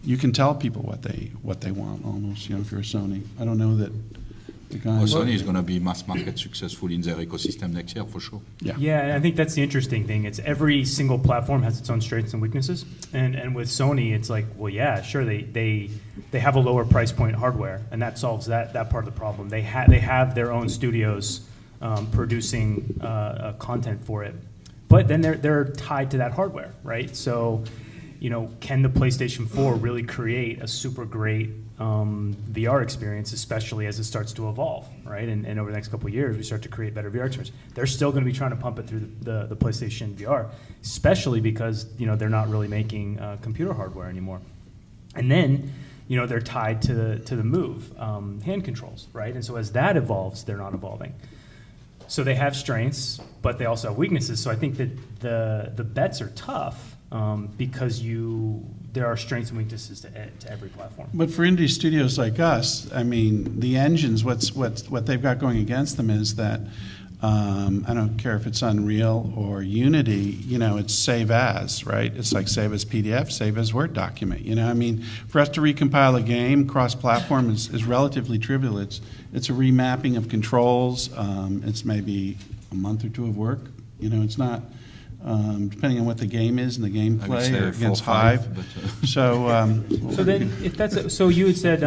you can tell people what they want almost, if you're a Sony. I don't know that the guys... Well, Sony is going to be mass market successful in their ecosystem next year, for sure. Yeah, and I think that's the interesting thing. It's every single platform has its own strengths and weaknesses. And with Sony, it's like, well, yeah, sure, they have a lower price point hardware, and that solves that part of the problem. They have their own studios producing content for it. But then they're tied to that hardware, right? So, can the PlayStation 4 really create a super great VR experience, especially as it starts to evolve, right? And over the next couple of years, we start to create better VR experience. They're still going to be trying to pump it through the PlayStation VR, especially because they're not really making computer hardware anymore. And then they're tied to the Move hand controls, right? And so as that evolves, they're not evolving. So they have strengths, but they also have weaknesses. So I think that the bets are tough. because there are strengths and weaknesses to every platform. But for indie studios like us, I mean, the engines, what they've got going against them is that I don't care if it's Unreal or Unity, it's save as, right? It's like save as PDF, save as Word document. I mean, for us to recompile a game cross-platform is relatively trivial. It's a remapping of controls. It's maybe a month or two of work. It's not. Depending on what the game is and the I would gameplay say or 4 or against 5, Hive. but, So then, if that's so, you had said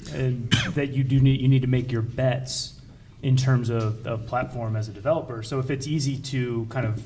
that you need to make your bets in terms of platform as a developer. So if it's easy to kind of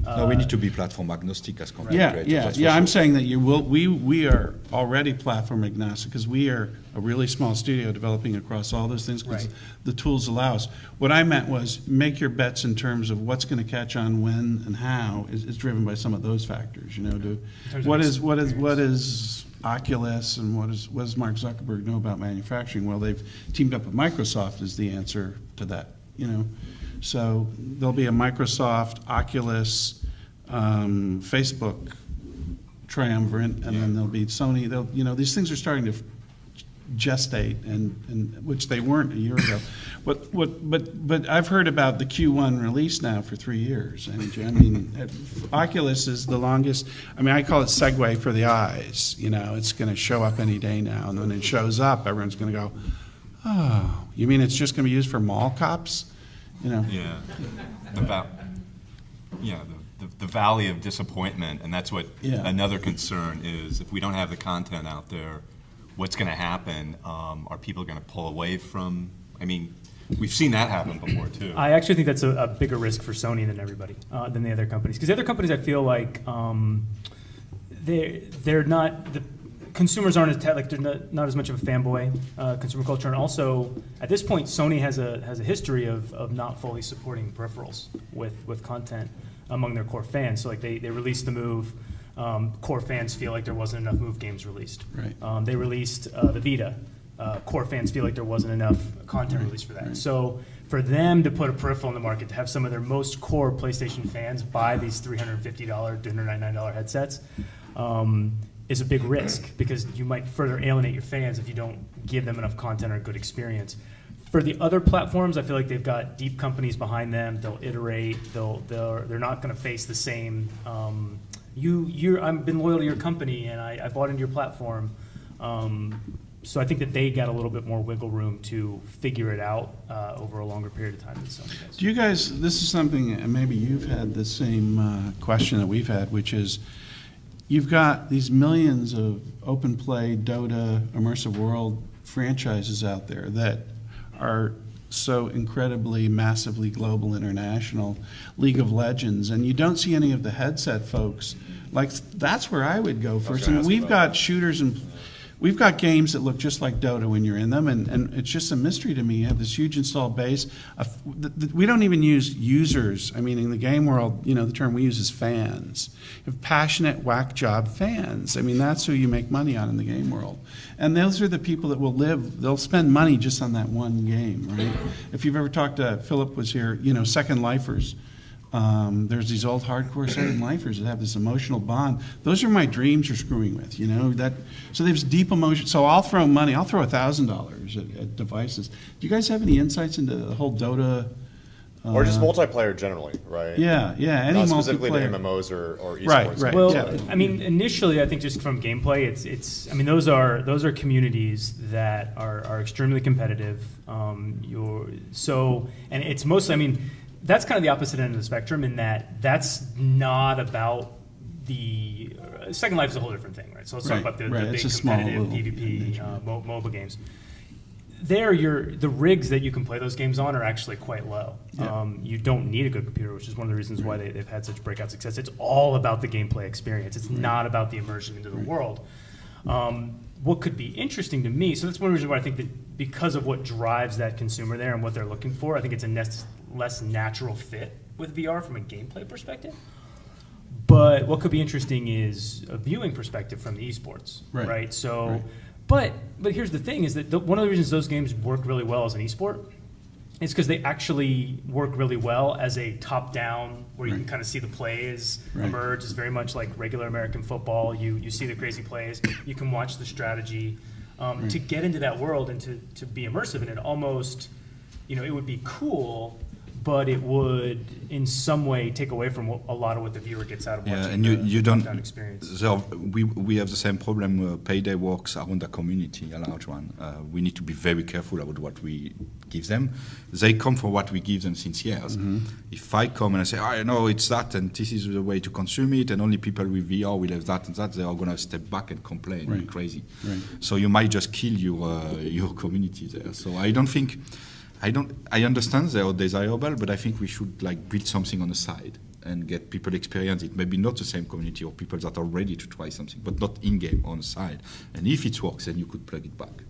no, we need to be platform agnostic as content Yeah, creators. yeah, that's for yeah. I'm sure. saying that we are already platform agnostic because we are a really small studio developing across all those things because Right. the tools allow us. What I meant was make your bets in terms of what's going to catch on when and how is driven by some of those factors. terms What of is Oculus and what does Mark Zuckerberg know about manufacturing? Well, they've teamed up with Microsoft is the answer to that. So there'll be a Microsoft, Oculus, Facebook triumvirate, and then there'll be Sony. These things are starting to gestate, and which they weren't a year ago. But I've heard about the Q1 release now for 3 years. Oculus is the longest. I call it Segway for the eyes. It's going to show up any day now, and when it shows up, everyone's going to go, "Oh, you mean it's just going to be used for mall cops?" Yeah, the valley of disappointment, and that's what another concern is. If we don't have the content out there, what's going to happen? Are people going to pull away from? We've seen that happen before too. I actually think that's a bigger risk for Sony than everybody, than the other companies. Because the other companies, I feel like they're not the consumers aren't as they're not as much of a fanboy consumer culture, and also at this point, Sony has a history of not fully supporting peripherals with content among their core fans. So like they released the Move. Core fans feel like there wasn't enough Move games released. Right. They released the Vita. Core fans feel like there wasn't enough content released for that. Right. So for them to put a peripheral in the market, to have some of their most core PlayStation fans buy these $350, $299 headsets, is a big risk because you might further alienate your fans if you don't give them enough content or a good experience. For the other platforms, I feel like they've got deep companies behind them. They'll iterate. They're not going to face the same. I've been loyal to your company and I bought into your platform. So I think that they got a little bit more wiggle room to figure it out over a longer period of time than Sony does. Do you guys, this is something, and maybe you've had the same question that we've had, which is you've got these millions of open play, Dota, Immersive World franchises out there that are so incredibly, massively global, international, League of Legends, and you don't see any of the headset folks. Like, that's where I would go first. And we've got shooters and we've got games that look just like Dota when you're in them, and it's just a mystery to me. You have this huge installed base. We don't even use users. In the game world, the term we use is fans. You have passionate, whack job fans. That's who you make money on in the game world. And those are the people that they'll spend money just on that one game, right? If you've ever talked to, Philip was here, Second Lifers. There's these old hardcore Second Lifers that have this emotional bond. Those are my dreams you're screwing with, So there's deep emotion. So I'll throw money. I'll throw $1,000 at devices. Do you guys have any insights into the whole Dota? Or just multiplayer generally, right? Yeah, any Not specifically to multiplayer. MMOs or esports. Right. Well, Yeah. Initially, I think just from gameplay, it's. Those are communities that are extremely competitive. And it's mostly. That's kind of the opposite end of the spectrum in that that's not about the Second Life is a whole different thing, right? So let's talk about the big It's a small competitive little PvP MOBA games. The rigs that you can play those games on are actually quite low. Yeah. You don't need a good computer, which is one of the reasons why they've had such breakout success. It's all about the gameplay experience. It's not about the immersion into the world. What could be interesting to me, so that's one reason why I think that because of what drives that consumer there and what they're looking for, I think it's a less natural fit with VR from a gameplay perspective. But what could be interesting is a viewing perspective from the esports, right? So, Right. but here's the thing: is that one of the reasons those games work really well as an esport It's because they actually work really well as a top-down, where you can Right. kind of see the plays Right. emerge. It's very much like regular American football. You see the crazy plays. You can watch the strategy. To get into that world and to be immersive in it, almost, it would be cool, but it would in some way take away from a lot of what the viewer gets out of watching Yeah, and you don't. top-down experience. So we have the same problem. Payday works around a community, a large one. We need to be very careful about what we give them. They come for what we give them since years. If I come and I say, I know it's that, and this is the way to consume it, and only people with VR will have that and that, they are going to step back and complain. Right. Crazy. Right. So you might just kill your community there. So I don't think. I understand they are desirable, but I think we should build something on the side and get people experience it. Maybe not the same community or people that are ready to try something, but not in-game, on the side. And if it works, then you could plug it back.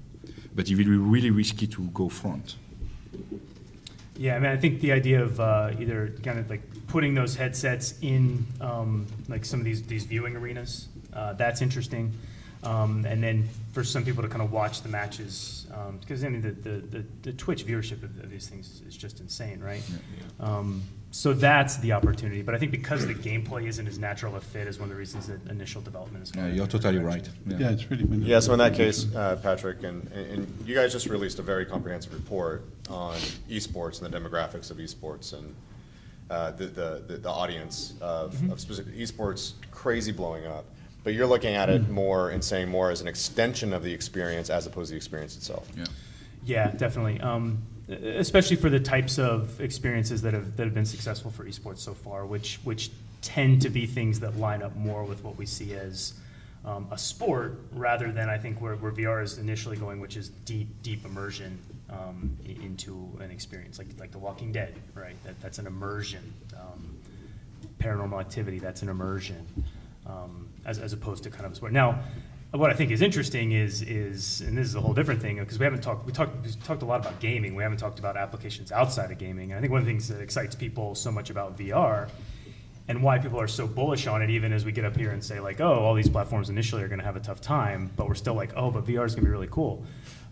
But it will be really risky to go front. Yeah, I mean, I think the idea of either kind of putting those headsets in some of these viewing arenas, that's interesting. And then for some people to kind of watch the matches, because I mean the Twitch viewership of these things is just insane, right? So that's the opportunity. But I think because the gameplay isn't as natural a fit is one of the reasons that initial development is. You're totally right. Yeah, it's really been. Yeah, so in that case, Patrick, and you guys just released a very comprehensive report on esports and the demographics of esports and the audience of specific esports crazy blowing up. But you're looking at it more and saying more as an extension of the experience as opposed to the experience itself. Yeah. Yeah, definitely. Especially for the types of experiences that have been successful for esports so far, which tend to be things that line up more with what we see as a sport, rather than I think where VR is initially going, which is deep immersion into an experience, like The Walking Dead, right? That's an immersion. Paranormal Activity, that's an immersion, as opposed to kind of a sport. Now, what I think is interesting is, and this is a whole different thing, because we talked a lot about gaming. We haven't talked about applications outside of gaming. And I think one of the things that excites people so much about VR, and why people are so bullish on it, even as we get up here and say all these platforms initially are going to have a tough time, but we're still but VR is going to be really cool.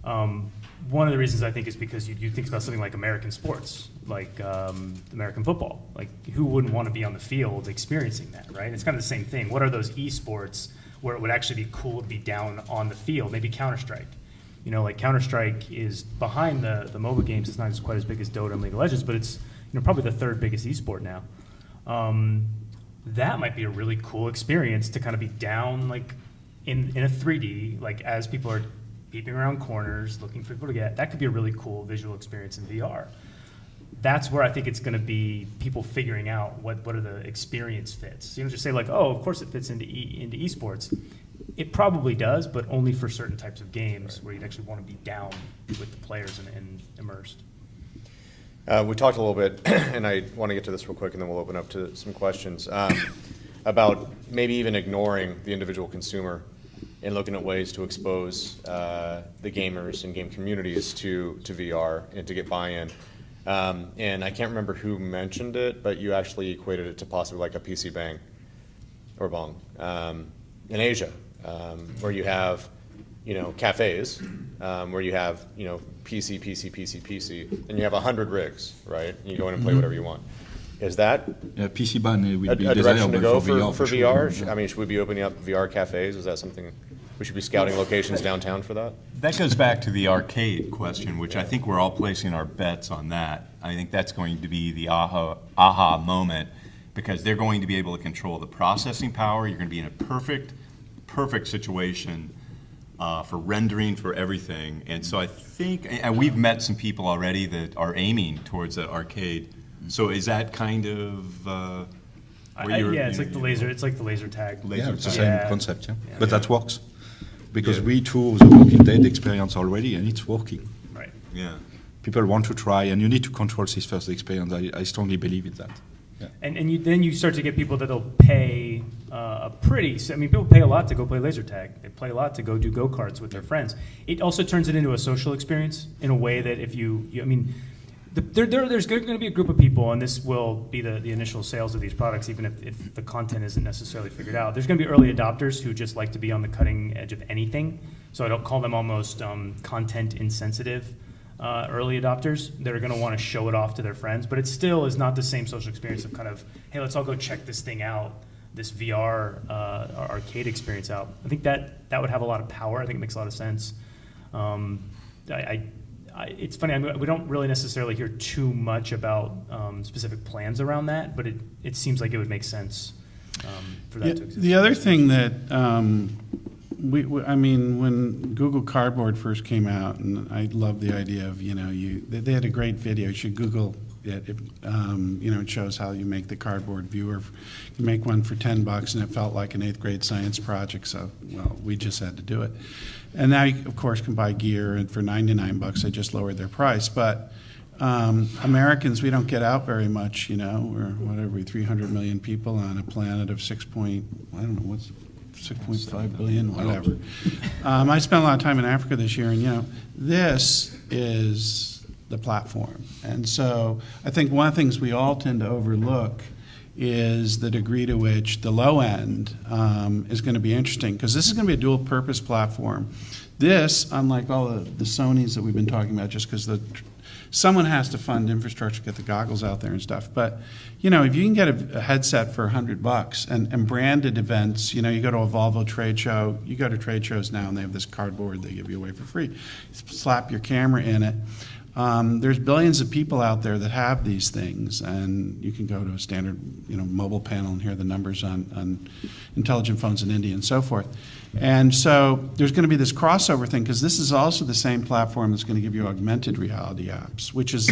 One of the reasons I think is because you think about something like American sports, like American football. Who wouldn't want to be on the field experiencing that, right? It's kind of the same thing. What are those esports where it would actually be cool to be down on the field? Maybe Counter-Strike. Counter-Strike is behind the MOBA games. It's not quite as big as Dota and League of Legends, but it's probably the third biggest esport now. That might be a really cool experience to kind of be down in a 3D, as people are peeping around corners, looking for people to get. That could be a really cool visual experience in VR. That's where I think it's going to be people figuring out what are the experience fits. You don't just say of course it fits into esports. It probably does, but only for certain types of games where you'd actually want to be down with the players and immersed. We talked a little bit, and I want to get to this real quick, and then we'll open up to some questions, about maybe even ignoring the individual consumer and looking at ways to expose the gamers and game communities to VR and to get buy-in. And I can't remember who mentioned it, but you actually equated it to possibly like a PC Bang or Bong in Asia, where you have cafes, where you have PC, and you have 100 rigs, right? And you go in and play whatever you want. Is that PC ban will a be direction to desirable go for VR? sure. I mean, should we be opening up VR cafes? Is that something we should be scouting locations downtown for that? That goes back to the arcade question, which I think we're all placing our bets on that. I think that's going to be the aha moment, because they're going to be able to control the processing power. You're going to be in a perfect situation for rendering, for everything. And so I think, and we've met some people already that are aiming towards the arcade. So is that kind of It's like the laser tag. Yeah, it's the tag. same Yeah. concept, yeah. Yeah. But that works. Because Yeah. we tour the Walking Dead experience already, and it's working. Right. Yeah. People want to try, and you need to control this first experience. I strongly believe in that. Yeah. And then you start to get people that'll pay people pay a lot to go play laser tag. They play a lot to go do go-karts with their friends. It also turns it into a social experience in a way that if there's going to be a group of people, and this will be the initial sales of these products, even if the content isn't necessarily figured out. There's going to be early adopters who just like to be on the cutting edge of anything. So I don't call them almost content insensitive. early adopters that are going to want to show it off to their friends, but it still is not the same social experience of kind of, hey, let's all go check this thing out, this VR arcade experience out. I think that would have a lot of power. I think it makes a lot of sense. It's funny, I mean, we don't really necessarily hear too much about specific plans around that, but it seems like it would make sense for that to exist. The other thing that I mean, when Google Cardboard first came out, and I love the idea of, they had a great video. You should Google it. It shows how you make the cardboard viewer. You make one for $10, and it felt like an 8th grade science project. So, well, we just had to do it. And now you, of course, can buy gear, and for $99, they just lowered their price. But Americans, we don't get out very much. We're 300 million people on a planet of 6.5 billion, whatever. I spent a lot of time in Africa this year, and this is the platform. And so I think one of the things we all tend to overlook is the degree to which the low end is going to be interesting, because this is going to be a dual purpose platform. This, unlike all the Sonys that we've been talking about, just because someone has to fund infrastructure, get the goggles out there and stuff. But, if you can get a headset for $100 and branded events, you go to a Volvo trade show, you go to trade shows now and they have this cardboard they give you away for free. Slap your camera in it. There's billions of people out there that have these things, and you can go to a standard, mobile panel and hear the numbers on intelligent phones in India and so forth. And so there's going to be this crossover thing, because this is also the same platform that's going to give you augmented reality apps, which is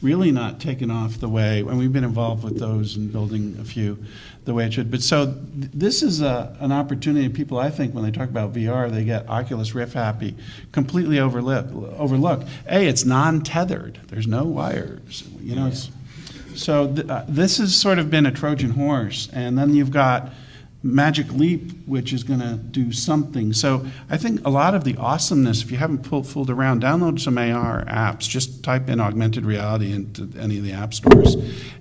really not taken off the way, and we've been involved with those and building a few the way it should. But so this is an opportunity. People, I think, when they talk about VR, they get Oculus Rift happy, completely overlook. It's non-tethered. There's no wires. So this has sort of been a Trojan horse, and then you've got Magic Leap, which is going to do something. So I think a lot of the awesomeness, if you haven't fooled around, download some AR apps. Just type in augmented reality into any of the app stores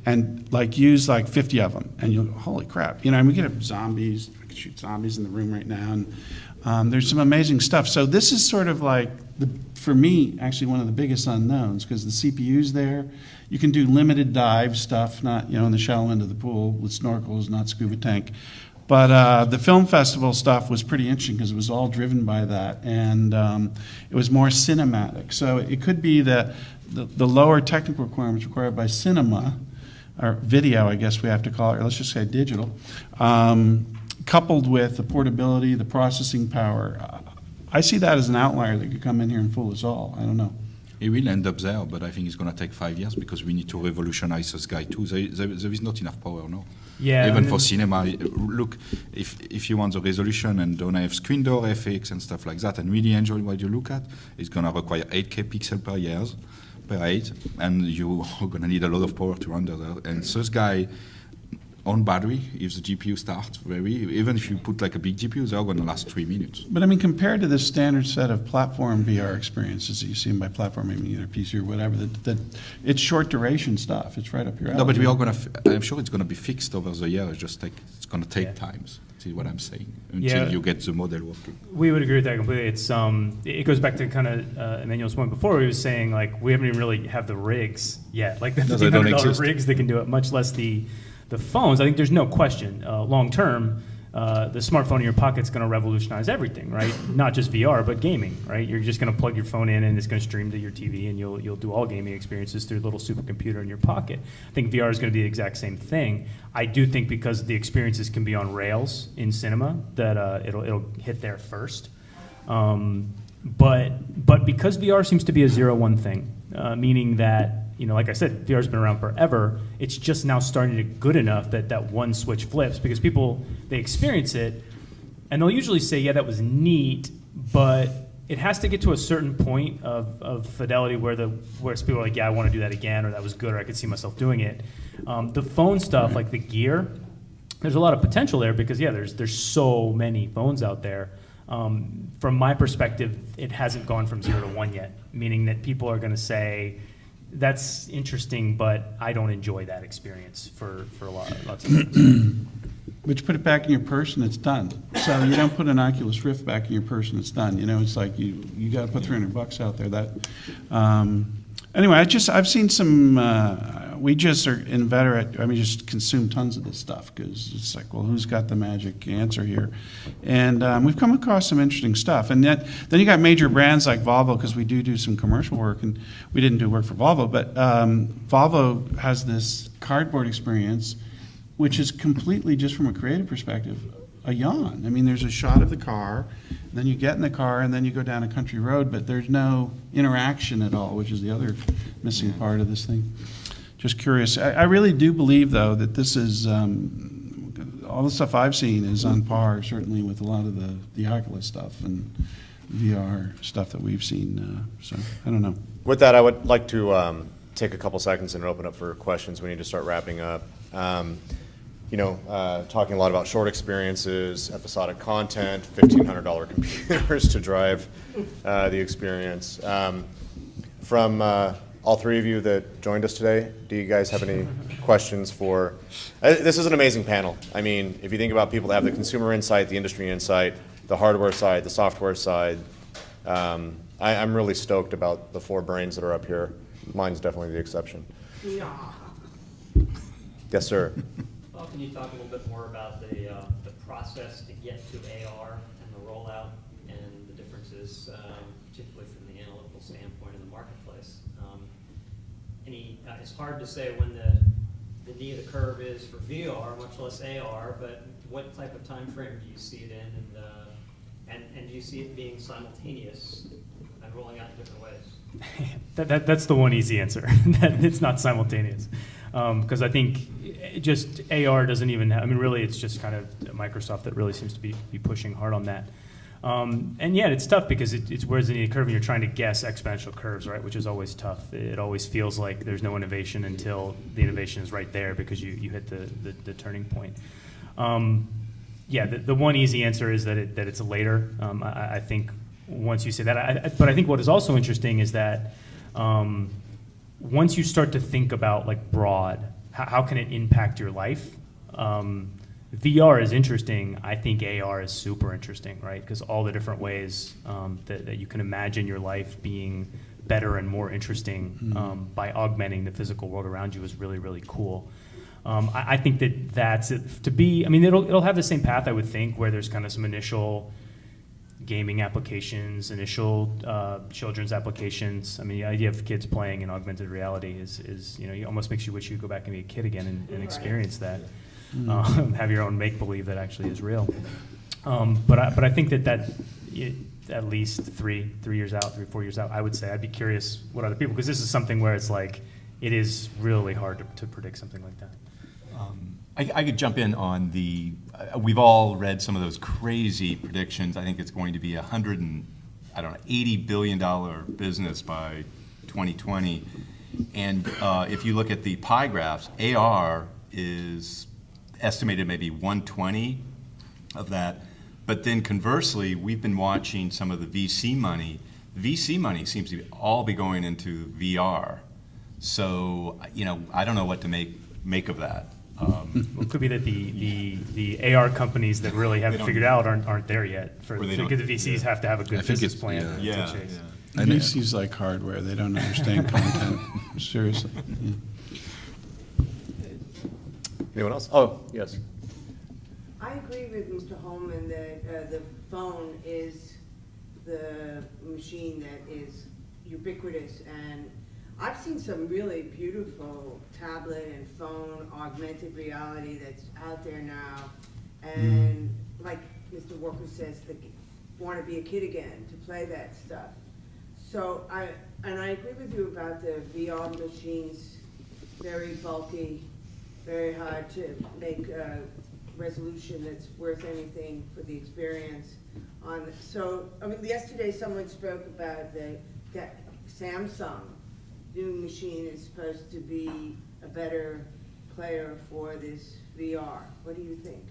and use 50 of them. And you'll, holy crap. We get zombies. I can shoot zombies in the room right now. And there's some amazing stuff. So this is sort of for me, actually one of the biggest unknowns, because the CPU's there. You can do limited dive stuff, not, in the shallow end of the pool with snorkels, not scuba tank. But the film festival stuff was pretty interesting, because it was all driven by that, and it was more cinematic. So it could be that the lower technical requirements required by cinema, or video, I guess we have to call it, or let's just say digital, coupled with the portability, the processing power. I see that as an outlier that could come in here and fool us all. I don't know. It will end up there, but I think it's going to take 5 years, because we need to revolutionize the sky too. There is not enough power, no? Yeah. Even for cinema, look, if you want the resolution and don't have screen door FX and stuff like that, and really enjoy what you look at, it's going to require 8K pixels per year, and you are going to need a lot of power to render that. And so this guy, on battery, if the GPU starts even if you put a big GPU, they're going to last 3 minutes. But I mean, compared to the standard set of platform VR experiences that you see by platform, either PC or whatever, that it's short duration stuff. It's right up your alley. No, but we are going to. I'm sure it's going to be fixed over the year. It's going to take time. See what I'm saying? Until you get the model working. We would agree with that completely. It's it goes back to kind of Emmanuel's point before. Where he was saying we haven't even really have the rigs yet, the $1,500 rigs that can do it, much less the phones. I think there's no question, long term, the smartphone in your pocket is going to revolutionize everything, right? Not just VR, but gaming, right? You're just going to plug your phone in and it's going to stream to your TV, and you'll do all gaming experiences through a little supercomputer in your pocket. I think VR is going to be the exact same thing. I do think because the experiences can be on rails in cinema, that it'll hit there first. But because VR seems to be a 0-1 thing, meaning that, like I said, VR's been around forever. It's just now starting to get good enough that one switch flips, because people, they experience it, and they'll usually say, yeah, that was neat, but it has to get to a certain point of fidelity where people are like, yeah, I want to do that again, or that was good, or I could see myself doing it. The phone stuff, like the gear, there's a lot of potential there, because, yeah, there's so many phones out there. From my perspective, it hasn't gone from 0 to 1 yet, meaning that people are going to say, that's interesting, but I don't enjoy that experience for lots of things. But you put it back in your purse and it's done. So you don't put an Oculus Rift back in your purse and it's done. You know, it's like you got to put $300 out there. Anyway, I've seen some. We just are inveterate. I mean, just consume tons of this stuff because it's like, well, who's got the magic answer here? And we've come across some interesting stuff. And then you got major brands like Volvo, because we do some commercial work, and we didn't do work for Volvo, but Volvo has this cardboard experience, which is completely, just from a creative perspective, a yawn. I mean, there's a shot of the car, then you get in the car, and then you go down a country road, but there's no interaction at all, which is the other missing part of this thing. Just curious. I really do believe, though, that this is, all the stuff I've seen is on par, certainly, with a lot of the Oculus stuff and VR stuff that we've seen. So, I don't know. With that, I would like to take a couple seconds and open up for questions. We need to start wrapping up. Talking a lot about short experiences, episodic content, $1,500 computers to drive the experience. From all three of you that joined us today, do you guys have any questions for? This is an amazing panel. I mean, if you think about people that have the consumer insight, the industry insight, the hardware side, the software side, I'm really stoked about the four brains that are up here. Mine's definitely the exception. Yeah. Yes, sir. Well, can you talk a little bit more about the process to get to AR and the rollout and the differences, particularly from the analytical standpoint in the marketplace? It's hard to say when the knee of the curve is for VR, much less AR, but what type of time frame do you see it in, and do you see it being simultaneous and rolling out in different ways? That's the one easy answer. That it's not simultaneous. Because I think just AR doesn't even have, I mean, really, it's just kind of Microsoft that really seems to be pushing hard on that. And yeah, it's tough because it's where's the curve and you're trying to guess exponential curves, right? Which is always tough. It always feels like there's no innovation until the innovation is right there because you hit the turning point. Yeah, the one easy answer is that it's later. I think once you say that, but I think what is also interesting is that once you start to think about like broad, how can it impact your life? VR is interesting. I think AR is super interesting, right? Because all the different ways that you can imagine your life being better and more interesting by augmenting the physical world around you is really, really cool. I think that's it. To be, I mean, it'll have the same path, I would think, where there's kind of some initial gaming applications, initial children's applications. I mean, the idea of kids playing in augmented reality is it almost makes you wish you could go back and be a kid again and experience that. Have your own make-believe that actually is real. But I think that at least 3 years out, 4 years out, I would say I'd be curious what other people, because this is something where it's like it is really hard to predict something like that. I could jump in on we've all read some of those crazy predictions. I think it's going to be $80 billion business by 2020. And if you look at the pie graphs, AR is estimated maybe 120 of that. But then conversely, we've been watching some of the VC money. VC money seems to all be going into VR. So, I don't know what to make of that. Well, it could be that the AR companies that really haven't figured out aren't there yet. Because the VCs have to have a good business plan to chase. Yeah. VCs like hardware. They don't understand content. Seriously. Yeah. Anyone else? Oh, yes. I agree with Mr. Holman that the phone is the machine that is ubiquitous, and I've seen some really beautiful tablet and phone augmented reality that's out there now, and like Mr. Walker says, they want to be a kid again to play that stuff. So I agree with you about the VR machines, very bulky, very hard to make a resolution that's worth anything for the experience. Yesterday someone spoke about that Samsung new machine is supposed to be a better player for this VR. What do you think?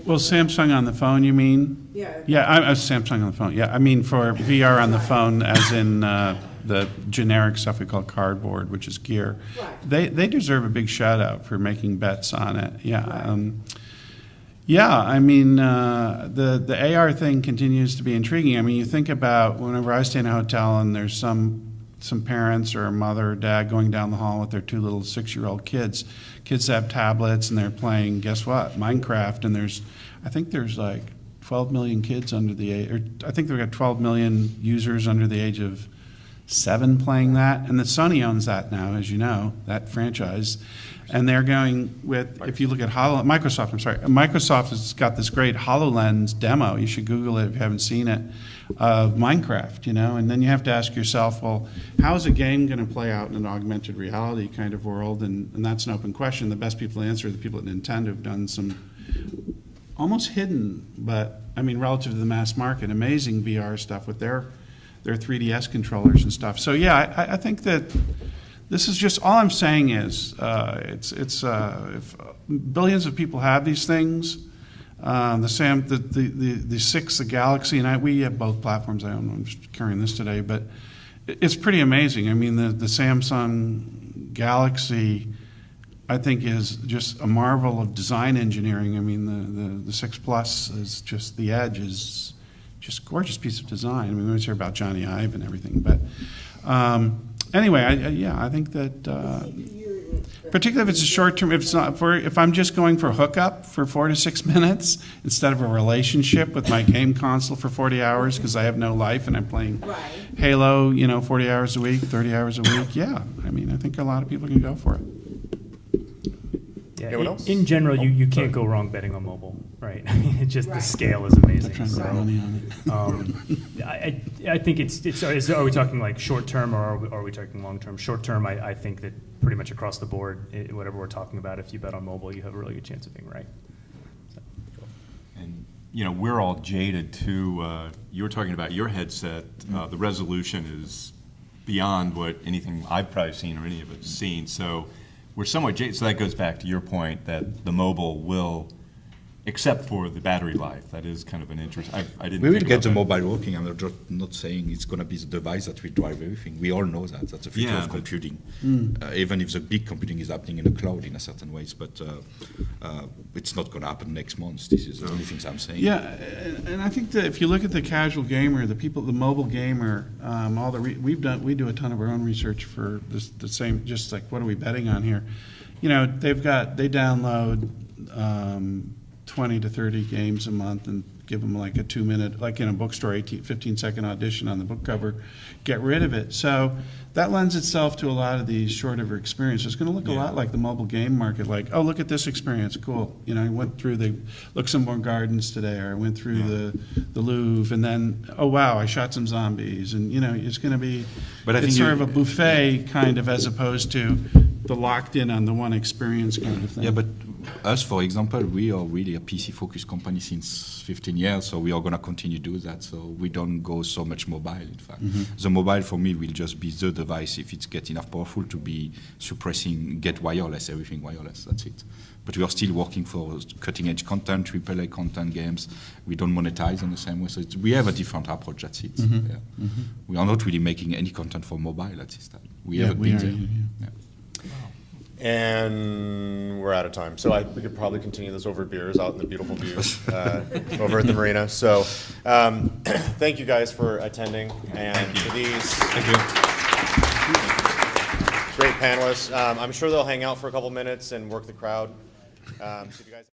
Well, Samsung on the phone, you mean? Yeah. Yeah, Samsung on the phone. Yeah, I mean for VR on the phone, as in the generic stuff we call cardboard, which is gear. Right. They deserve a big shout out for making bets on it. Yeah. Right. Yeah, I mean, the AR thing continues to be intriguing. I mean, you think about whenever I stay in a hotel and there's some parents or a mother or dad going down the hall with their 2 little 6-year-old kids. Kids have tablets and they're playing, guess what, Minecraft. And I think there's like 12 million kids under the age, or I think they've got 12 million users under the age of 7 playing that. And the Sony owns that now, as you know, that franchise. And they're going with, if you look at Microsoft has got this great HoloLens demo. You should Google it if you haven't seen it, of Minecraft, you know. And then you have to ask yourself, well, how is a game going to play out in an augmented reality kind of world? And that's an open question. The best people to answer are the people at Nintendo who've done some almost hidden, but I mean, relative to the mass market, amazing VR stuff with their 3DS controllers and stuff. So yeah, I think that this is just, all I'm saying is, if billions of people have these things, the 6, the Galaxy, and we have both platforms. I'm just carrying this today, but it's pretty amazing. I mean, the Samsung Galaxy, I think, is just a marvel of design engineering. I mean, the 6 Plus is just, the Edge is just a gorgeous piece of design. I mean, we always hear about Johnny Ive and everything, but anyway, I think that particularly if it's a short term, if I'm just going for a hookup for 4 to 6 minutes instead of a relationship with my game console for 40 hours because I have no life and I'm playing Halo, 40 hours a week, 30 hours a week. Yeah, I mean, I think a lot of people can go for it. Yeah, Anyone else? in general, you can't go wrong betting on mobile, right? I mean, the scale is amazing. Trying to So, put money on it. I think are we talking like short term or are we talking long term? Short term, I think that pretty much across the board, whatever we're talking about, if you bet on mobile, you have a really good chance of being right. So. And we're all jaded too. You were talking about your headset. The resolution is beyond what anything I've probably seen or any of us seen. So we're somewhat jaded. So that goes back to your point that the mobile will, except for the battery life, that is kind of an interest. I didn't. We will think get about the that. mobile working. I'm not saying it's going to be the device that will drive everything. We all know that. That's the future Yeah, of but- computing. Even if the big computing is happening in the cloud in a certain ways, but it's not going to happen next month. This is the only things I'm saying. Yeah, and I think that if you look at the casual gamer, the mobile gamer, we do a ton of our own research for the same, just like what are we betting on here? They download 20 to 30 games a month and give them like a 2-minute, like in a bookstore, 15-second audition on the book cover, get rid of it. So that lends itself to a lot of these shorter experiences. It's going to look a lot like the mobile game market, like, oh, look at this experience, cool. I went through the Luxembourg Gardens today, or I went through the Louvre, and then, oh, wow, I shot some zombies. And, it's going to be, But I it's think sort of a buffet kind of, as opposed to the locked in on the one experience kind of thing. Yeah, but us, for example, we are really a PC-focused company since 15 years, so we are going to continue to do that. So we don't go so much mobile, in fact. The mobile, for me, will just be the device, if it's get enough powerful, to be get wireless, everything wireless, that's it. But we are still working for cutting-edge content, AAA content games. We don't monetize in the same way, so we have a different approach, that's it. Yeah. We are not really making any content for mobile at this time. We haven't been there. Yeah. And we're out of time. So we could probably continue this over beers out in the beautiful views over at the marina. So thank you guys for attending. And for these great panelists, I'm sure they'll hang out for a couple minutes and work the crowd. So if you guys